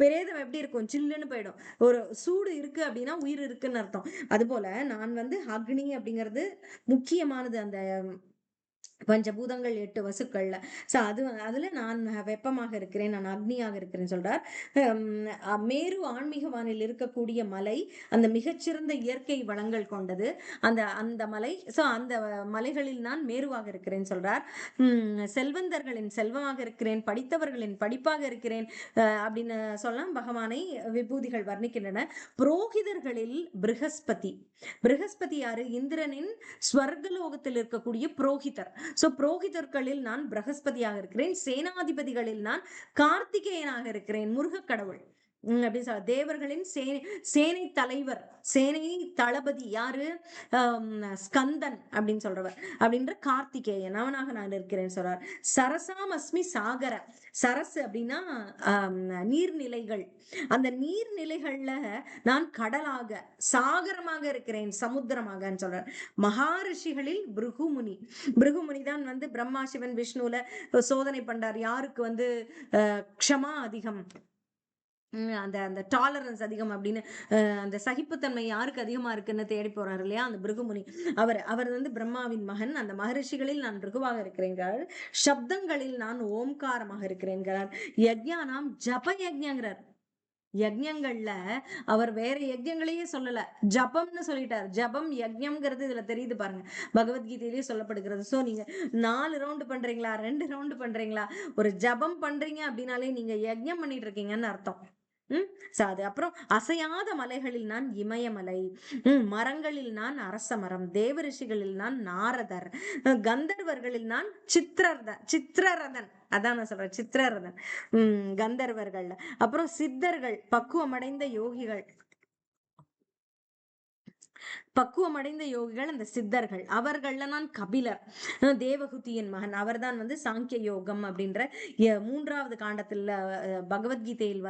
பிரேதம் எப்படி இருக்கும்? சில்லுன்னு போயிடும். ஒரு சூடு இருக்கு அப்படின்னா உயிர் இருக்குன்னு அர்த்தம். அது போல நான் வந்து அக்னி அப்படிங்கிறது முக்கியமானது. அந்த பஞ்சபூதங்கள் 8 வசுக்கள்ல. சோ அதுல நான் வெப்பமாக இருக்கிறேன், நான் அக்னியாக இருக்கிறேன்னு சொல்றார். மேரு ஆன்மீக வானில் இருக்கக்கூடிய மலை, அந்த மிகச்சிறந்த இயற்கை வளங்கள் கொண்டது அந்த அந்த மலை. சோ அந்த மலைகளில் நான் மேருவாக இருக்கிறேன் சொல்றார். செல்வந்தர்களின் செல்வமாக இருக்கிறேன், படித்தவர்களின் படிப்பாக இருக்கிறேன் அப்படின்னு சொல்லலாம். பகவானை விபூதிகள் வர்ணிக்கின்றன. புரோகிதர்களில் ப்ரஹஸ்பதி. ப்ரஹஸ்பதி யாரு? இந்திரனின் ஸ்வர்கலோகத்தில் இருக்கக்கூடிய புரோகிதர். சோ புரோகிதர்களில் நான் பிரகஸ்பதியாக இருக்கிறேன். சேனாதிபதிகளில் நான் கார்த்திகேயனாக இருக்கிறேன், முருக கடவுள். அப்படின்னு சொல்ல. தேவர்களின் சேனை தலைவர், சேனை தளபதி யாரு? ஸ்கந்தன் அப்படின்னு சொல்றவர், அப்படின்ற கார்த்திகேயன், அவனாக நான் இருக்கிறேன் சொல்றார். சரசாம் அஸ்மி சாகர. சரசு அப்படின்னா நீர்நிலைகள். அந்த நீர்நிலைகள்ல நான் கடலாக, சாகரமாக இருக்கிறேன், சமுத்திரமாக சொல்றார். மகாரிஷிகளில் பிருகுமுனி. பிருகுமுனி தான் வந்து பிரம்மா சிவன் விஷ்ணுல சோதனை பண்றார். யாருக்கு வந்து க்ஷமா அதிகம், அந்த அந்த டாலரன்ஸ் அதிகம் அப்படின்னு, அந்த சகிப்புத்தன்மை யாருக்கு அதிகமா இருக்குன்னு தேடி போறாரு இல்லையா அந்த பிருகுமுனி. அவர் வந்து பிரம்மாவின் மகன். அந்த மகரிஷிகளில் நான் பிருகுவாக இருக்கிறேங்கிறார். சப்தங்களில் நான் ஓம்காரமாக இருக்கிறேங்கிறார். யஜ்ஞானாம் ஜப யஜ்ஞங்கிறார். யஜ்ஞங்கள்ல அவர் வேற யஜ்ஞங்களையே சொல்லல, ஜபம்னு சொல்லிட்டார். ஜபம் யஜ்ஞம்ங்கிறது இதுல தெரியுது பாருங்க, பகவத்கீதையிலேயே சொல்லப்படுகிறது. சோ நீங்க 4 ரவுண்டு பண்றீங்களா, 2 ரவுண்டு பண்றீங்களா, ஒரு ஜபம் பண்றீங்க அப்படின்னாலே நீங்க யஜ்ஞம் பண்ணிட்டு இருக்கீங்கன்னு அர்த்தம். சாது. அப்புறம் அசையாத மலைகளில் நான் இமயமலை, மரங்களில் நான் அரச மரம், தேவ ரிஷிகளில் நான் நாரதர், கந்தர்வர்களில் நான் சித்திரரதன். அதான் நான் சொல்றேன், சித்திரரதன். கந்தர்வர்கள்ல. அப்புறம் சித்தர்கள், பக்குவமடைந்த யோகிகள். பக்குவமடைந்த யோகிகள் அந்த சித்தர்கள். அவர்கள்ல நான் கபிலர், தேவகுதியின் மகன். அவர்தான் வந்து சாங்கிய யோகம் அப்படின்ற 3வது காண்டத்துல பகவத்கீதையில்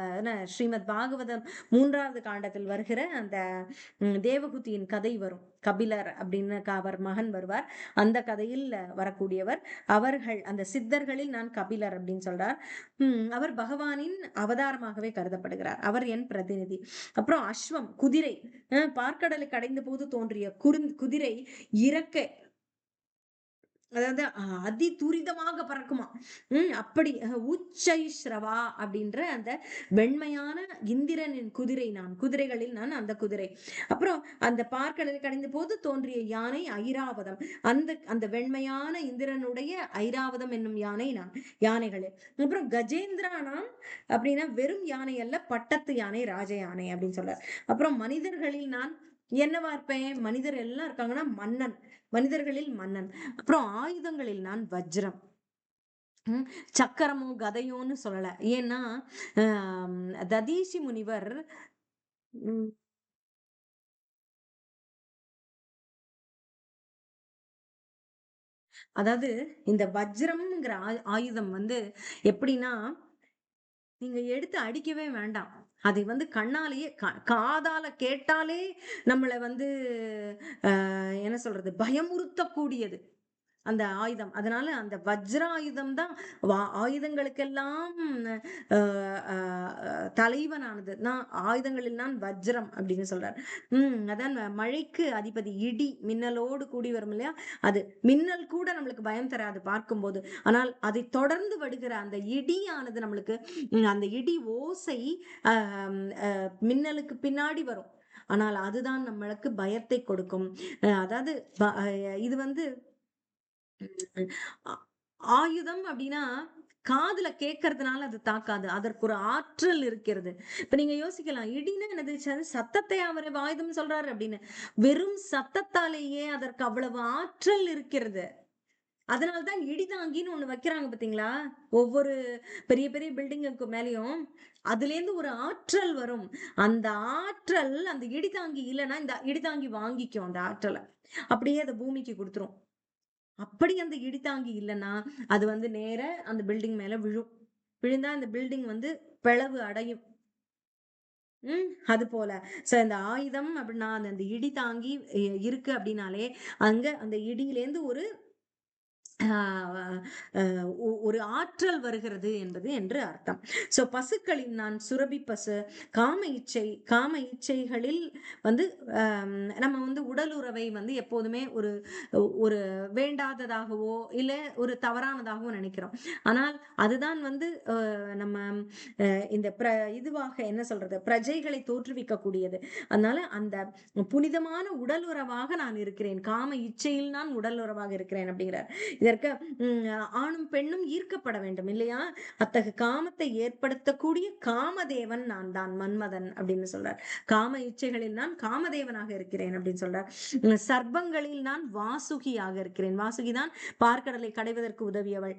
ஸ்ரீமத் பாகவதம் 3வது காண்டத்தில் வருகிற அந்த தேவகுதியின் கதை வரும். கபிலர் அப்படின்னு அவர் மகன் வருவார், அந்த கதையில் வரக்கூடியவர் அவர்கள். அந்த சித்தர்களில் நான் கபிலர் அப்படின்னு சொல்றார். அவர் பகவானின் அவதாரமாகவே கருதப்படுகிறார். அவர் என் பிரதிநிதி. அப்புறம் அஸ்வம், குதிரை. பார்க்கடலை கடைந்த போது தோன்றிய குதிரை இறக்கை, அதாவது அதி துரிதமாக பறக்குமா. அப்படி உச்சைஸ்ரவா அப்படின்ற அந்த வெண்மையான இந்திரனின் குதிரை நான், குதிரைகளில் நான் அந்த குதிரை. அப்புறம் அந்த பார்க்கடலை கடைந்த போது தோன்றிய யானை ஐராவதம். அந்த அந்த வெண்மையான இந்திரனுடைய ஐராவதம் என்னும் யானை நான், யானைகளில். அப்புறம் கஜேந்திரா நான் அப்படின்னா வெறும் யானை அல்ல, பட்டத்து யானை, ராஜ யானை அப்படின்னு சொல்ற. அப்புறம் மனிதர்களில் நான் என்னவா இருப்பேன்? மனிதர் எல்லாம் இருக்காங்கன்னா மன்னன், மனிதர்களில் மன்னன். அப்புறம் ஆயுதங்களில் நான் வஜ்ரம். சக்கரமோ கதையோன்னு சொல்லல. ஏன்னா ததீசி முனிவர் அதாவது இந்த வஜ்ரம்ங்கிற ஆயுதம் வந்து எப்படின்னா, நீங்க எடுத்து அடிக்கவே வேண்டாம். அதை வந்து கண்ணாலேயே காதால கேட்டாலே நம்மளை வந்து என்ன சொல்றது, பயமுறுத்தக்கூடியது அந்த ஆயுதம். அதனால அந்த வஜ்ராயுதம் தான் ஆயுதங்களுக்கெல்லாம் தலைவனானது. நான் ஆயுதங்களில் நான் வஜ்ரம் அப்படின்னு சொல்றாரு. அதான் மழைக்கு அதிபதி, இடி மின்னலோடு கூடி வரும் இல்லையா, அது மின்னல் கூட நம்மளுக்கு பயம் தராது பார்க்கும்போது. ஆனால் அதை தொடர்ந்து வருகிற அந்த இடியானது நம்மளுக்கு, அந்த இடி ஓசை மின்னலுக்கு பின்னாடி வரும், ஆனால் அதுதான் நம்மளுக்கு பயத்தை கொடுக்கும். அதாவது இது வந்து ஆயுதம் அப்படின்னா காதுல கேட்கறதுனால அது தாக்காது, அதற்கு ஒரு ஆற்றல் இருக்கிறது. இப்ப நீங்க யோசிக்கலாம், இடினா என்னது, சத்தத்தை அவர் ஆயுதம் சொல்றாரு அப்படின்னு. வெறும் சத்தத்தாலேயே அதற்கு அவ்வளவு ஆற்றல் இருக்கிறது. அதனாலதான் இடிதாங்கின்னு ஒண்ணு வைக்கிறாங்க பாத்தீங்களா, ஒவ்வொரு பெரிய பெரிய பில்டிங்குக்கு மேலயும். அதுல இருந்து ஒரு ஆற்றல் வரும். அந்த ஆற்றல் அந்த இடிதாங்கி இல்லைன்னா இந்த இடிதாங்கி வாங்கிக்கும் அந்த ஆற்றலை, அப்படியே அதை பூமிக்கு கொடுத்துரும். அப்படி அந்த இடிதாங்கி இல்லைன்னா அது வந்து நேர அந்த பில்டிங் மேல விழும். விழுந்தா அந்த பில்டிங் வந்து பிளவு அடையும். அது போல இந்த ஆயுதம் அப்படின்னா அந்த இடி தாங்கி இருக்கு அப்படின்னாலே அங்க அந்த இடியிலேருந்து ஒரு ஒரு ஆற்றல் வருகிறது என்பது என்று அர்த்தம். சோ பசுக்களின் நான் சுரபி பசு. காம இச்சைகளில் வந்து நம்ம வந்து உடல் உறவை வந்து எப்போதுமே ஒரு ஒரு வேண்டாததாகவோ இல்ல ஒரு தவறானதாகவோ நினைக்கிறோம். ஆனால் அதுதான் வந்து நம்ம இந்த இதுவாக என்ன சொல்றது, பிரஜைகளை தோற்றுவிக்க கூடியது. அதனால அந்த புனிதமான உடல் உறவாக நான் இருக்கிறேன், காம இச்சையில் நான் உடல் உறவாக இருக்கிறேன் அப்படிங்கிறார். இதற்கு ஆணும் பெண்ணும் ஈர்க்கப்பட வேண்டும் இல்லையா? அத்தகு காமத்தை ஏற்படுத்தக்கூடிய காமதேவன் நான் தான், மன்மதன் அப்படின்னு சொல்றார். காம இச்சைகளில் நான் காமதேவனாக இருக்கிறேன் அப்படின்னு சொல்றார். சர்ப்பங்களில் நான் வாசுகியாக இருக்கிறேன். வாசுகி தான் பார்க்கடலை கடைவதற்கு உதவியவள்.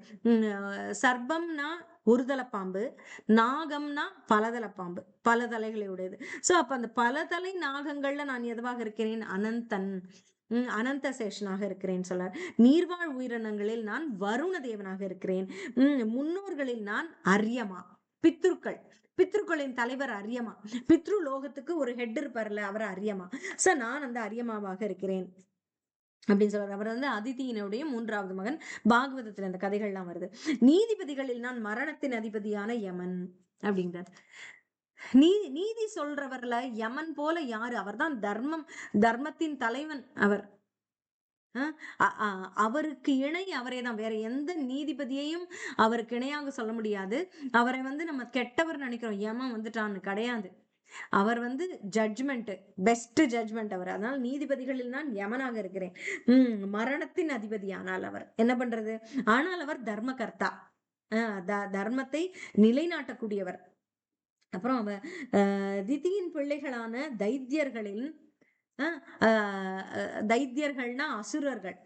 சர்ப்பம்னா ஒரு தலை பாம்பு, நாகம்னா பலதலை பாம்பு, பல தலைகளை உடையது. சோ அப்ப அந்த பல தலை நாகங்கள்ல நான் எதுவாக இருக்கிறேன்? அனந்தன், அனந்த சேஷனாக இருக்கிறேன் சொல்றார். நீர்வாழ் உயிரினங்களில் நான் வருண தேவனாக இருக்கிறேன். முன்னோர்களில் நான் அரியமா, பித்ருக்கள், பித்ருக்களின் தலைவர் அரியமா, பித்ரு லோகத்துக்கு ஒரு ஹெட் இருப்பார்ல, அவர் அரியமா. சோ நான் அந்த அரியமாவாக இருக்கிறேன் அப்படின்னு சொல்றாரு. அவர் வந்து அதிதியினுடைய 3வது மகன். பாகவதத்துல இந்த கதைகள்லாம் வருது. நீதிபதிகளில் நான் மரணத்தின் அதிபதியான யமன் அப்படிங்கிறார். நீதி சொல்றவர்ல யமன் போல யாரு? அவர்தான் தர்மத்தின் தலைவன் அவர். அவருக்கு இணை அவரே தான். வேற எந்த நீதிபதியையும் அவருக்கு இணையாக சொல்ல முடியாது. அவரை வந்து நம்ம கெட்டவர் நினைக்கிறோம், யமன் வந்துட்டான்னு கிடையாது. அவர் வந்து ஜட்ஜ்மெண்ட், பெஸ்ட் ஜட்ஜ்மெண்ட் அவர். அதனால நீதிபதிகளில் நான் யமனாக இருக்கிறேன். மரணத்தின் அதிபதி ஆனால் அவர் என்ன பண்றது? ஆனால் அவர் தர்மகர்த்தா, தர்மத்தை நிலைநாட்டக்கூடியவர். அப்புறம் அவ திதியின் பிள்ளைகளான தைத்தியர்களில், தைத்தியர்கள்னா அசுரர்கள்.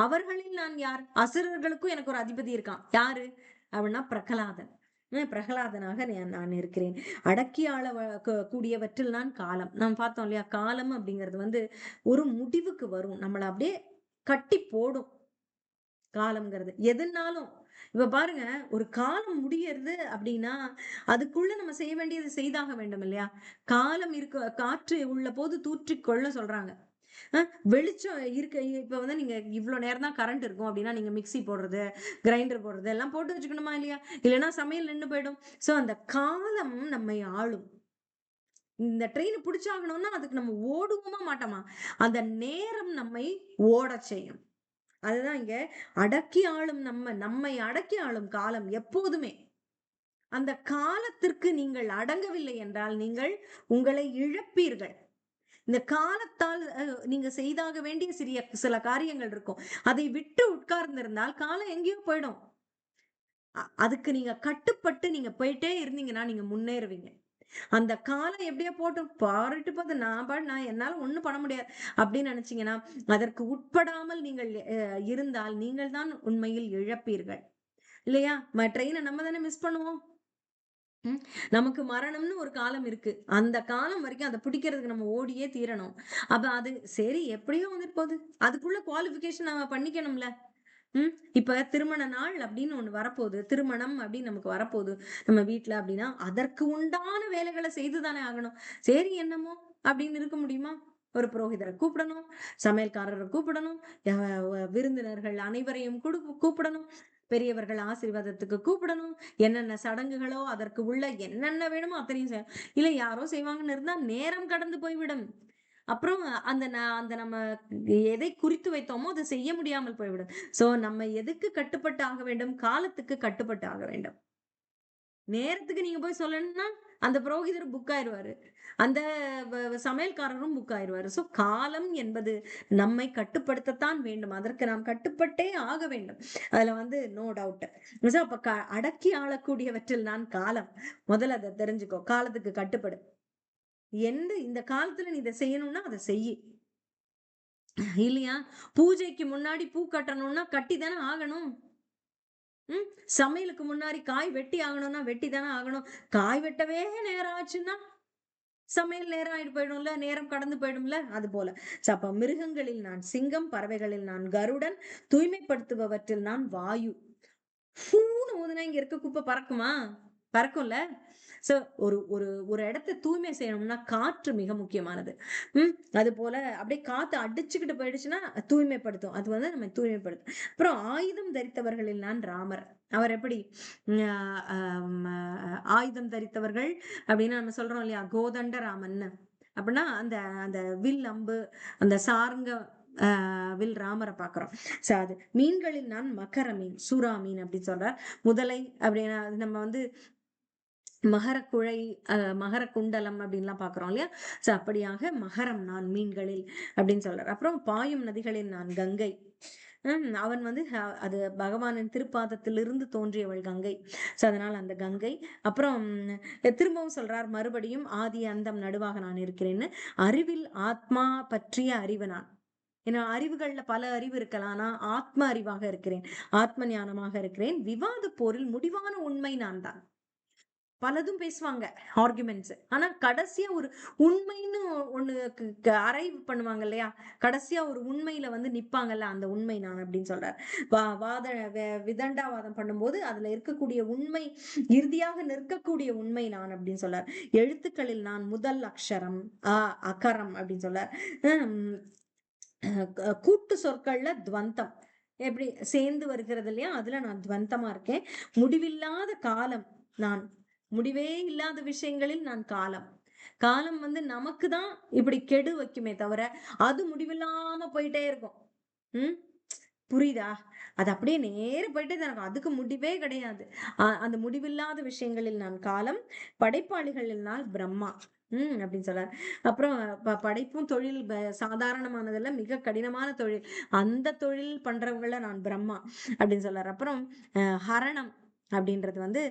அவர்களில் நான் யார்? அசுரர்களுக்கும் எனக்கு ஒரு அதிபதி இருக்கான். யாரு அப்படின்னா பிரகலாதன். பிரகலாதனாக நான் இருக்கிறேன். அடக்கி ஆள கூடியவற்றில் நான் காலம். நாம் பார்த்தோம் இல்லையா, காலம் அப்படிங்கிறது வந்து ஒரு முடிவுக்கு வரும், நம்மள அப்படியே கட்டி போடும் காலம்ங்கிறது எதுனாலும். இப்ப பாருங்க, ஒரு காலம் முடியறது அப்படின்னா அதுக்குள்ள நம்ம செய்ய வேண்டியது செய்தாக வேண்டும் இல்லையா? காலம் இருக்க, காற்று உள்ள போது தூற்றிக்கொள்ள சொல்றாங்க. வெளிச்சம் இருக்க, இப்ப வந்து நீங்க இவ்வளவு நேரம் தான் கரண்ட் இருக்கும் அப்படின்னா நீங்க மிக்சி போடுறது, கிரைண்டர் போடுறது எல்லாம் போட்டு வச்சுக்கணுமா இல்லையா? இல்லைன்னா சமையல் நின்று போயிடும். சோ அந்த காலம் நம்மை ஆளும். இந்த ட்ரெயின் பிடிச்சாகணும்னா அதுக்கு நம்ம ஓடுவோமா மாட்டோமா? அந்த நேரம் நம்மை ஓட செய்யும். அதுதான் இங்க அடக்கி ஆளும், நம்மை அடக்கி ஆளும் காலம் எப்போதுமே. அந்த காலத்திற்கு நீங்கள் அடங்கவில்லை என்றால் நீங்கள் உங்களை இழப்பீர்கள். இந்த காலத்தால் நீங்க செய்தாக வேண்டிய சில காரியங்கள் இருக்கும், அதை விட்டு உட்கார்ந்திருந்தால் காலம் எங்கேயோ போயிடும். அதுக்கு நீங்க கட்டுப்பட்டு நீங்க போயிட்டே இருந்தீங்கன்னா நீங்க முன்னேறுவீங்க. அந்த காலம் எப்படியோ போட்டும், பாருட்டு போது, நான் என்னால ஒண்ணும் பண்ண முடியாது அப்படின்னு நினைச்சீங்கன்னா அதற்கு உட்படாமல் நீங்கள் இருந்தால் நீங்கள் தான் உண்மையில் இழப்பீர்கள் இல்லையா? ட்ரெயினை நம்ம தானே மிஸ் பண்ணுவோம். நமக்கு மரணம்னு ஒரு காலம் இருக்கு, அந்த காலம் வரைக்கும் அதை பிடிக்கிறதுக்கு நம்ம ஓடியே தீரணும். அப்ப அது சரி எப்படியோ வந்துட்டு போகுது, அதுக்குள்ள குவாலிபிகேஷன் நம்ம பண்ணிக்கணும்ல. இப்ப திருமண நாள் அப்படின்னு ஒண்ணு வரப்போகுது, திருமணம் அப்படின்னு நமக்கு வரப்போகுது நம்ம வீட்டுல அப்படின்னா அதற்கு உண்டான வேலைகளை செய்துதானே ஆகணும். சரி என்னமோ அப்படின்னு இருக்க முடியுமா? ஒரு புரோகிதரை கூப்பிடணும், சமையல்காரரை கூப்பிடணும், விருந்தினர்கள் அனைவரையும் கூப்பிடணும், பெரியவர்கள் ஆசீர்வாதத்துக்கு கூப்பிடணும், என்னென்ன சடங்குகளோ அதற்கு உள்ள என்னென்ன வேணுமோ அத்தனையும் செய்யணும். இல்ல யாரோ செய்வாங்கன்னு இருந்தா நேரம் கடந்து போய்விடும். அப்புறம் அந்த நம்ம எதை குறித்து வைத்தோமோ அதை செய்ய முடியாமல் போய்விடும். சோ நம்ம எதுக்கு கட்டுப்பட்டு ஆக வேண்டும்? காலத்துக்கு கட்டுப்பட்டு ஆக வேண்டும். நேரத்துக்கு நீங்க போய் சொல்லணும்னா அந்த புரோகிதர் புக் ஆயிருவாரு, அந்த சமையல்காரரும் புக் ஆயிருவாரு. சோ காலம் என்பது நம்மை கட்டுப்படுத்தத்தான் வேண்டும், அதற்கு நாம் கட்டுப்பட்டே ஆக வேண்டும். அதுல வந்து நோ டவுட். அப்ப அடக்கி ஆளக்கூடியவற்றில் நான் காலம். முதல்ல அதை தெரிஞ்சுக்கோ, காலத்துக்கு கட்டுப்படு. இந்த காலத்துல நீ இதை செய்யணும்னா அதை செய்யி இல்லையா? பூஜைக்கு முன்னாடி பூ கட்டணும்னா கட்டி தானே ஆகணும். சமையலுக்கு முன்னாடி காய் வெட்டி ஆகணும்னா வெட்டி தானே ஆகணும். காய் வெட்டவே நேரம் ஆச்சுன்னா சமையல் நேரம் ஆயிட்டு போயிடும்ல, நேரம் கடந்து போயிடும்ல. அது போல அப்ப மிருகங்களில் நான் சிங்கம், பறவைகளில் நான் கருடன், தூய்மைப்படுத்துபவற்றில் நான் வாயு. பூன்னு ஊதுனா இங்க இருக்க குப்பை பறக்குமா? பறக்கும்ல. சோ ஒரு ஒரு ஒரு இடத்தை தூய்மை செய்யணும்னா காற்று மிக முக்கியமானது. அது போல அப்படியே காத்து அடிச்சுக்கிட்டு போயிடுச்சுன்னா தூய்மைப்படுத்தும். அது வந்து நம்ம தூய்மைப்படுத்தும். அப்புறம் ஆயுதம் தரித்தவர்களில் நான் ராமர். அவர் எப்படி ஆயுதம் தரித்தவர்கள் அப்படின்னு நம்ம சொல்றோம் இல்லையா, கோதண்ட ராமன் அப்படின்னா அந்த அந்த வில் அம்பு அந்த சார்ங்க வில் ராமரை பாக்குறோம். அது மீன்களில் நான் மகர மீன், சூறா மீன் அப்படின்னு சொல்றார். முதலை அப்படின்னா நம்ம வந்து மகர குழை, மகர குண்டலம் அப்படின்லாம் பாக்குறோம் இல்லையா. சோ அப்படியாக மகரம் நான் மீன்களில் அப்படின்னு சொல்றார். அப்புறம் பாயும் நதிகளில் நான் கங்கை. அவன் வந்து அது பகவானின் திருப்பாதத்திலிருந்து தோன்றியவள் கங்கை. சோ அதனால அந்த கங்கை. அப்புறம் திரும்பவும் சொல்றார் மறுபடியும் ஆதி அந்தம் நடுவாக நான் இருக்கிறேன்னு. அறிவில் ஆத்மா பற்றிய அறிவு நான். ஏன்னா அறிவுகள்ல பல அறிவு இருக்கலாம், ஆனா ஆத்ம அறிவாக இருக்கிறேன், ஆத்ம ஞானமாக இருக்கிறேன். விவாத போரில் முடிவான உண்மை நான் தான். பலதும் பேசுவாங்க ஆர்குமெண்ட்ஸ், ஆனா கடைசியா ஒரு உண்மைன்னு ஒண்ணு அரைவ் பண்ணுவாங்க இல்லையா, கடைசியா ஒரு உண்மையில வந்து நிப்பாங்கல்ல, அந்த உண்மை நான் அப்படின்னு சொல்றாரு. வாத விதண்டாவாதம் பண்ணும்போது அதுல இருக்கக்கூடிய உண்மை, இறுதியாக நிற்கக்கூடிய உண்மை நான் அப்படின்னு சொல்றார். எழுத்துக்களில் நான் முதல் அக்ஷரம் அகரம் அப்படின்னு சொல்றார். கூட்டு சொற்கள்ல துவந்தம் எப்படி சேர்ந்து வருகிறது இல்லையா, அதுல நான் துவந்தமா இருக்கேன். முடிவில்லாத காலம் நான். முடிவே இல்லாத விஷயங்களில் நான் காலம். காலம் வந்து நமக்கு தான் இப்படி கெடு வைக்குமே தவிர அது முடிவில்லாம போயிட்டே இருக்கும். உம் புரியுதா? அது அப்படியே நேர போயிட்டே தான் இருக்கும், அதுக்கு முடிவே கிடையாது. அந்த முடிவில்லாத விஷயங்களில் நான் காலம், படைப்பாளிகளில் நான் பிரம்மா அப்படின்னு சொல்றாரு. அப்புறம் படைப்பும் தொழில் சாதாரணமானதல்ல, மிக கடினமான தொழில். அந்த தொழில் பண்றவங்கள நான் பிரம்மா அப்படின்னு சொல்றாரு. அப்புறம் ஹரணம் அப்படின்றது வந்து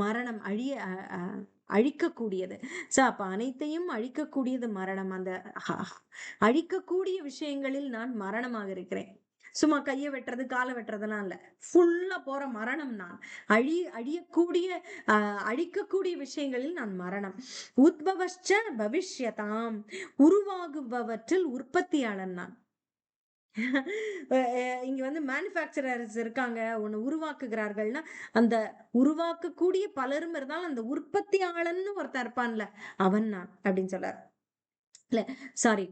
மரணம், அழிக்கக்கூடியது. சோ அப்ப அனைத்தையும் அழிக்கக்கூடியது மரணம். அந்த அழிக்கக்கூடிய விஷயங்களில் நான் மரணமாக இருக்கிறேன். சும்மா கையை வெட்டுறது காலை வெட்டுறதுலாம் இல்ல, ஃபுல்லா போற மரணம் நான். அழியக்கூடிய அழிக்கக்கூடிய விஷயங்களில் நான் மரணம். உத்பவச்ச பவிஷ்யதாம், உருவாகுபவற்றில் உற்பத்தியாளன் நான். இங்க வந்து மேனுஃபேக்சரர்ஸ் இருக்காங்க, ஒண்ணு உருவாக்குகிறார்கள்னா அந்த உருவாக்கக்கூடிய பலரும் இருந்தாலும் அந்த உற்பத்தியாளன்னு ஒருத்தன் இருப்பான்ல, அவன் நான் அப்படின்னு சொல்றார். இல்ல சாரி,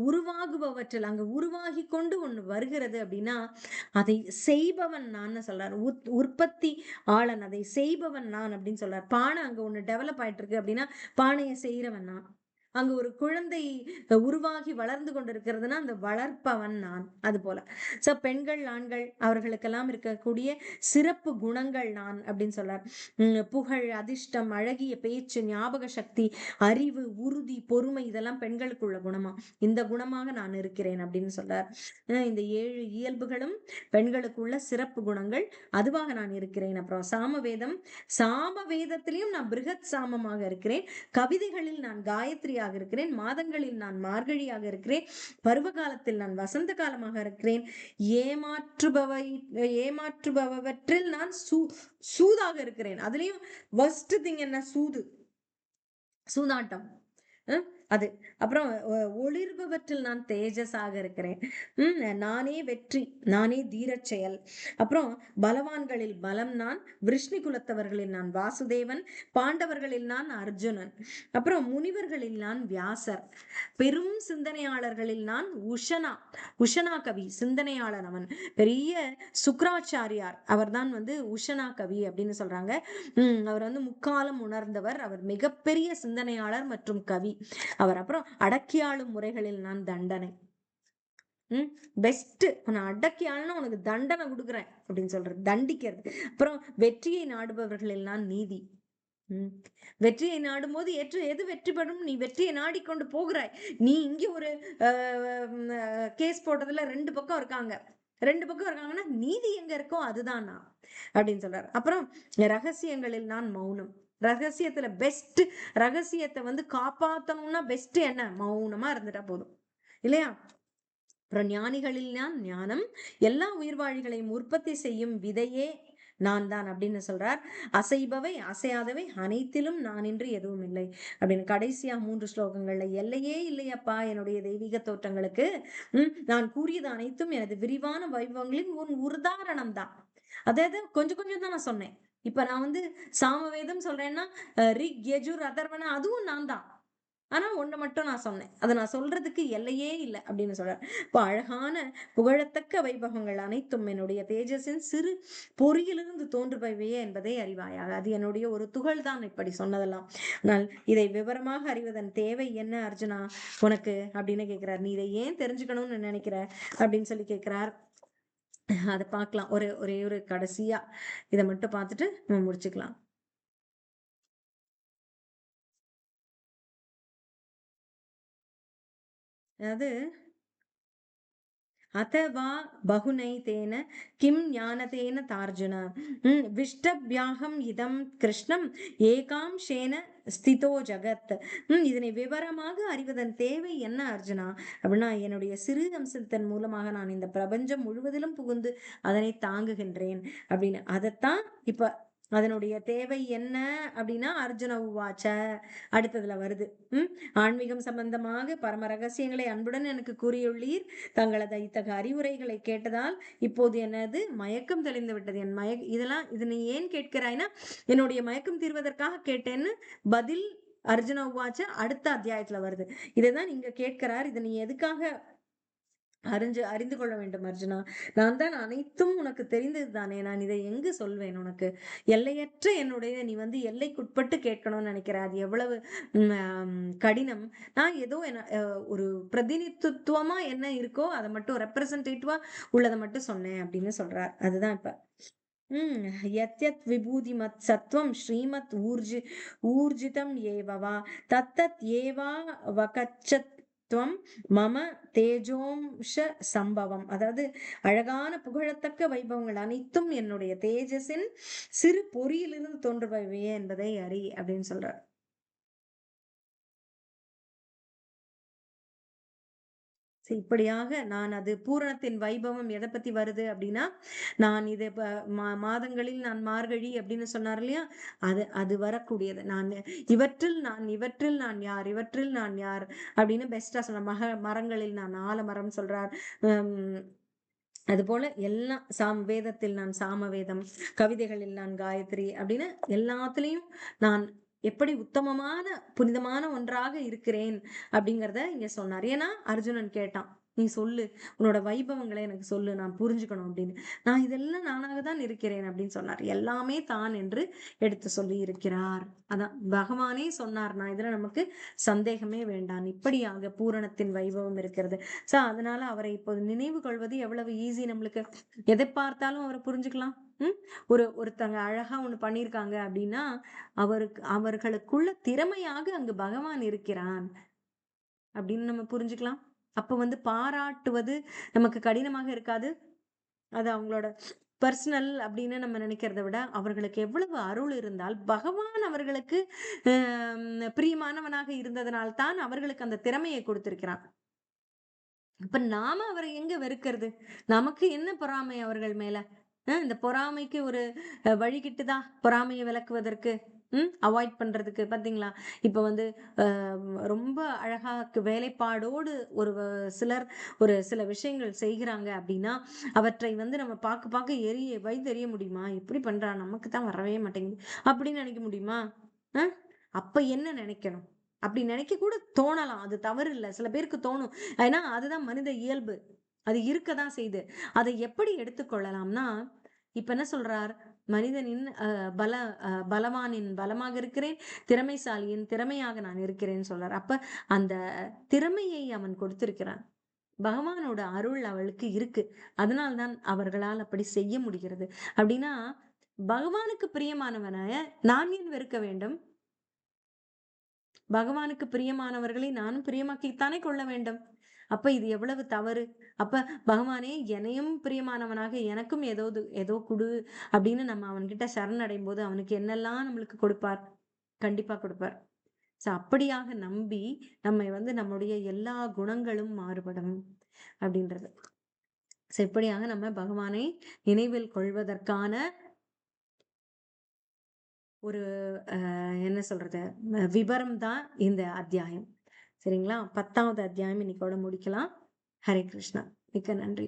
உருவாகுபவற்றில், அங்க உருவாகி கொண்டு ஒண்ணு வருகிறது அப்படின்னா அதை செய்பவன் நான் சொல்றாரு. உற்பத்தி ஆளன், அதை செய்பவன் நான் அப்படின்னு சொல்றாரு. பானை அங்க ஒண்ணு டெவலப் ஆயிட்டு இருக்கு அப்படின்னா பானையை செய்யறவன் நான். அங்க ஒரு குழந்தை உருவாகி வளர்ந்து கொண்டிருக்கிறதுனா அந்த வளர்ப்பவன் நான். அது போல சோ பெண்கள் ஆண்கள் அவர்களுக்கெல்லாம் இருக்கக்கூடிய சிறப்பு குணங்கள் நான் அப்படின்னு சொல்றார். புகழ், அதிர்ஷ்டம், அழகிய பேச்சு, ஞாபக சக்தி, அறிவு, உறுதி, பொறுமை, இதெல்லாம் பெண்களுக்குள்ள குணமா, இந்த குணமாக நான் இருக்கிறேன் அப்படின்னு சொல்றார். இந்த 7 இயல்புகளும் பெண்களுக்குள்ள சிறப்பு குணங்கள், அதுவாக நான் இருக்கிறேன். அப்புறம் சாமவேதம், சாமவேதத்திலையும் நான் பிருகத் சாமமாக இருக்கிறேன். கவிதைகளில் நான் காயத்ரியாக இருக்கிறேன். மாதங்களில் நான் மார்கழியாக இருக்கிறேன். பருவ காலத்தில் நான் வசந்த காலமாக இருக்கிறேன். ஏமாற்றுபவற்றில் நான் சூதாக இருக்கிறேன். அதுலயும் வர்ஸ்ட் திங் என்ன, சூதாட்டம். அது. அப்புறம் ஒளிர்பவற்றில் நான் தேஜஸாக இருக்கிறேன். நானே வெற்றி, நானே தீரச் செயல். அப்புறம் பலவான்களில் பலம் நான், விருஷ்ணி குலத்தவர்களில் நான் வாசுதேவன், பாண்டவர்களில் நான் அர்ஜுனன். அப்புறம் முனிவர்களில் நான் வியாசர், பெரும் சிந்தனையாளர்களில் நான் உஷனா கவி, சிந்தனையாளர் அவன். பெரிய சுக்ராச்சாரியார் அவர் தான் வந்து உஷனா கவி அப்படின்னு சொல்றாங்க. அவர் வந்து முக்காலம் உணர்ந்தவர், அவர் மிகப்பெரிய சிந்தனையாளர் மற்றும் கவி அவர். அப்புறம் அடக்கியாளும் முறைகளில் நான் தண்டனை. பெஸ்ட், உன்னை அடக்கியாளுன்னா உனக்கு தண்டனை கொடுக்குறேன் அப்படின்னு சொல்றது, தண்டிக்கிறது. அப்புறம் வெற்றியை நாடுபவர்களில் நான் நீதி. வெற்றியை நாடும் போது எது வெற்றி பெறும், நீ வெற்றியை நாடிக்கொண்டு போகிறாய். நீ இங்க ஒரு கேஸ் போட்டதுல 2 பக்கம் இருக்காங்கன்னா நீதி எங்க இருக்கோ அதுதான் நான் அப்படின்னு சொல்றாரு. அப்புறம் ரகசியங்களில் நான் மௌனம். ரகசியத்துல பெஸ்ட், ரகசியத்தை வந்து காப்பாத்தணும்னா பெஸ்ட் என்ன, மௌனமா இருந்துட்டா போதும் இல்லையா. அப்புறம் ஞானிகளில் நான் ஞானம், எல்லா உயிர்வாழிகளையும் உற்பத்தி செய்யும் விதையே நான் தான் அப்படின்னு சொல்றார். அசைபவை அசையாதவை அனைத்திலும் நான் இன்றி எதுவும் இல்லை அப்படின்னு கடைசியா 3 ஸ்லோகங்கள்ல, எல்லையே இல்லையப்பா என்னுடைய தெய்வீக தோற்றங்களுக்கு, நான் கூறியது அனைத்தும் எனது விரிவான வைபவங்களின் ஒரு உதாரணம் தான். அதாவது கொஞ்சம் கொஞ்சம் தான் நான் சொன்னேன், இப்ப நான் வந்து சாமவேதம் சொல்றேன்னா ரிக் யஜுர் அதர்வன அதுவும் நான் தான். ஆனா ஒண்ணு மட்டும் நான் சொன்னேன். அத நான் சொல்றதுக்கு எல்லையே இல்ல அப்படின்னு சொல்றார். இப்ப அழகான புகழத்தக்க வைபவங்கள் அனைத்தும் என்னுடைய தேஜஸின் சிறு பொறியிலிருந்து தோன்றுபவையே என்பதை அறிவாயாக. அது என்னுடைய ஒரு துகள் தான் இப்படி சொன்னதெல்லாம். ஆனால் இதை விவரமாக அறிவதன் தேவை என்ன அர்ஜுனா உனக்கு அப்படின்னு கேட்கிறார். நீ இதை ஏன் தெரிஞ்சுக்கணும்னு நினைக்கிற அப்படின்னு சொல்லி கேட்கிறார். அதை பார்க்கலாம். ஒரே ஒரு கடைசியா இதை மட்டும் பார்த்துட்டு நம்ம முடிச்சுக்கலாம். அதாவது अथवा बहुनैतेन किं ज्ञानतेन तार्जुन विष्टभ्याहम् இதம் கிருஷ்ணம் ஏகாம்சேன ஸ்திதோ ஜகத். இதனை விவரமாக அறிவதன் தேவை என்ன அர்ஜுனா அப்படின்னா, என்னுடைய சிறு அம்சத்தின் மூலமாக நான் இந்த பிரபஞ்சம் முழுவதிலும் புகுந்து அதனை தாங்குகின்றேன் அப்படின்னு. அதைத்தான் இப்ப அதனுடைய தேவை என்ன அப்படின்னா அர்ஜுன உவாச்ச அடுத்ததுல வருது. ஆன்மீகம் சம்பந்தமாக பரம ரகசியங்களை அன்புடன் எனக்கு கூறியுள்ளீர். தங்களது இத்தகைய அறிவுரைகளை கேட்டதால் இப்போது எனது மயக்கம் தெளிந்து விட்டது. என் இதெல்லாம் இது நீ ஏன் கேட்கிறாய்னா என்னுடைய மயக்கம் தீர்வதற்காக கேட்டேன்னு பதில் அர்ஜுன உவாச்ச அடுத்த அத்தியாயத்துல வருது. இதைதான் நீங்க கேட்கிறார். இதை நீ எதுக்காக அறிந்து கொள்ள வேண்டும் அர்ஜுனா. நான் தான் அனைத்தும் உனக்கு தெரிந்தது தானே. நான் இதை எங்கு சொல்வேன் உனக்கு. எல்லையற்ற என்னுடைய நீ வந்து எல்லைக்குட்பட்டு கேட்கணும்னு நினைக்கிற அது எவ்வளவு கடினம். நான் ஏதோ ஒரு பிரதிநிதித்துவமா என்ன இருக்கோ அதை மட்டும் ரெப்ரசன்டேட்டிவா உள்ளதை மட்டும் சொன்னேன் அப்படின்னு சொல்றார். அதுதான் இப்ப யத்யத் விபூதி மத் சத்வம் ஸ்ரீமத் ஊர்ஜிதம் ஏவவா தத்தத் ஏவா வகச்சத் துவம் மம தேஜோம்ஷ சம்பவம். அதாவது அழகான புகழத்தக்க வைபவங்கள் அனைத்தும் என்னுடைய தேஜஸின் சிறு பொறியிலிருந்து தோன்றுபவையே என்பதை அறி அப்படின்னு சொல்றார். இப்படியாக நான் அது பூரணத்தின் வைபவம் எதை பத்தி வருது அப்படின்னா, நான் இது மாதங்களில் நான் மார்கழி அப்படின்னு சொன்னார் இல்லையா, அது அது வரக்கூடியது. இவற்றில் நான் யார், இவற்றில் நான் யார் அப்படின்னு பெஸ்டா சொன்ன மரங்களில் நான் ஆலமரம் சொல்றார். அது போல எல்லாம் வேதத்தில் நான் சாம வேதம், கவிதைகளில் நான் காயத்ரி அப்படின்னு எல்லாத்துலயும் நான் எப்படி உத்தமமான புனிதமான ஒன்றாக இருக்கிறேன் அப்படிங்கிறத இங்க சொன்னார். ஏன்னா அர்ஜுனன் கேட்டான், நீ சொல்லு உன்னோட வைபவங்களை எனக்கு சொல்லு நான் புரிஞ்சுக்கணும் அப்படின்னு. நான் இதெல்லாம் நானாக தான் இருக்கிறேன் அப்படின்னு சொன்னார். எல்லாமே தான் என்று எடுத்து சொல்லி இருக்கிறார். அதான் பகவானே சொன்னார். நான் இதுல நமக்கு சந்தேகமே வேண்டாம். இப்படியாக பூரணத்தின் வைபவம் இருக்கிறது. சோ அதனால அவரை இப்போது நினைவு கொள்வது எவ்வளவு ஈஸி நம்மளுக்கு. எதை பார்த்தாலும் அவரை புரிஞ்சுக்கலாம். ஒருத்தங்க அழகா ஒண்ணு பண்ணிருக்காங்க அப்படின்னா அவர்களுக்குள்ள திறமையாக அங்கு பகவான் இருக்கிறான் அப்படின்னு நம்ம புரிஞ்சுக்கலாம். அப்ப வந்து பாராட்டுவது நமக்கு கடினமாக இருக்காது. அது அவங்களோட பர்சனல் அப்படின்னு நம்ம நினைக்கிறத விட அவர்களுக்கு எவ்வளவு அருள் இருந்தால் பகவான் அவர்களுக்கு பிரியமானவனாக இருந்ததனால் தான் அவர்களுக்கு அந்த திறமையை கொடுத்திருக்கிறான். அப்ப நாம அவரை எங்க வெறுக்கிறது? நமக்கு என்ன பொறாமை அவர்கள் மேல? இந்த பொறாமைக்கு ஒரு வழிகிட்டுதா பொறாமையை விளக்குவதற்கு, அவாய்ட் பண்றதுக்கு பாத்தீங்களா? இப்ப வந்து ரொம்ப அழகா வேலைப்பாடோடு சிலர் ஒரு சில விஷயங்கள் செய்கிறாங்க அப்படின்னா அவற்றை வந்து நம்ம பார்க்க தெரிய முடியுமா? எப்படி பண்றா நமக்கு தான் வரவே மாட்டேங்குது அப்படின்னு நினைக்க முடியுமா? அப்ப என்ன நினைக்கணும்? அப்படி நினைக்க கூட தோணலாம். அது தவறு இல்லை. சில பேருக்கு தோணும். ஏன்னா அதுதான் மனித இயல்பு. அது இருக்கதான் செய்யுது. அதை எப்படி எடுத்துக்கொள்ளலாம்னா இப்ப என்ன சொல்றார்? மனிதனின் பலவானின் பலமாக இருக்கிறேன், திறமைசாலியின் திறமையாக நான் இருக்கிறேன்னு சொல்றார். அப்ப அந்த திறமையை அவன் கொடுத்திருக்கிறான். பகவானோட அருள் அவளுக்கு இருக்கு. அதனால்தான் அவர்களால் அப்படி செய்ய முடிகிறது. அப்படின்னா பகவானுக்கு பிரியமானவன நான் ஏன் வெறுக்க வேண்டும்? பகவானுக்கு பிரியமானவர்களை நானும் பிரியமாக்கித்தானே கொள்ள வேண்டும். அப்ப இது எவ்வளவு தவறு. அப்ப பகவானே என்னையும் பிரியமானவனாக எனக்கும் ஏதோ குடு அப்படின்னு நம்ம அவன்கிட்ட சரணடையும் போது அவனுக்கு என்னெல்லாம் நம்மளுக்கு கொடுப்பார்? கண்டிப்பா கொடுப்பார். சோ அப்படியாக நம்பி நம்மை வந்து நம்முடைய எல்லா குணங்களும் மாறுபடும் அப்படின்றது. சோ இப்படியாக நம்ம பகவானை நினைவில் கொள்வதற்கான ஒரு என்ன சொல்றது விபரம் தான் இந்த அத்தியாயம். சரிங்களா? 10வது அத்தியாயம் இன்னைக்கோட முடிக்கலாம். ஹரே கிருஷ்ணா. மிக்க நன்றி.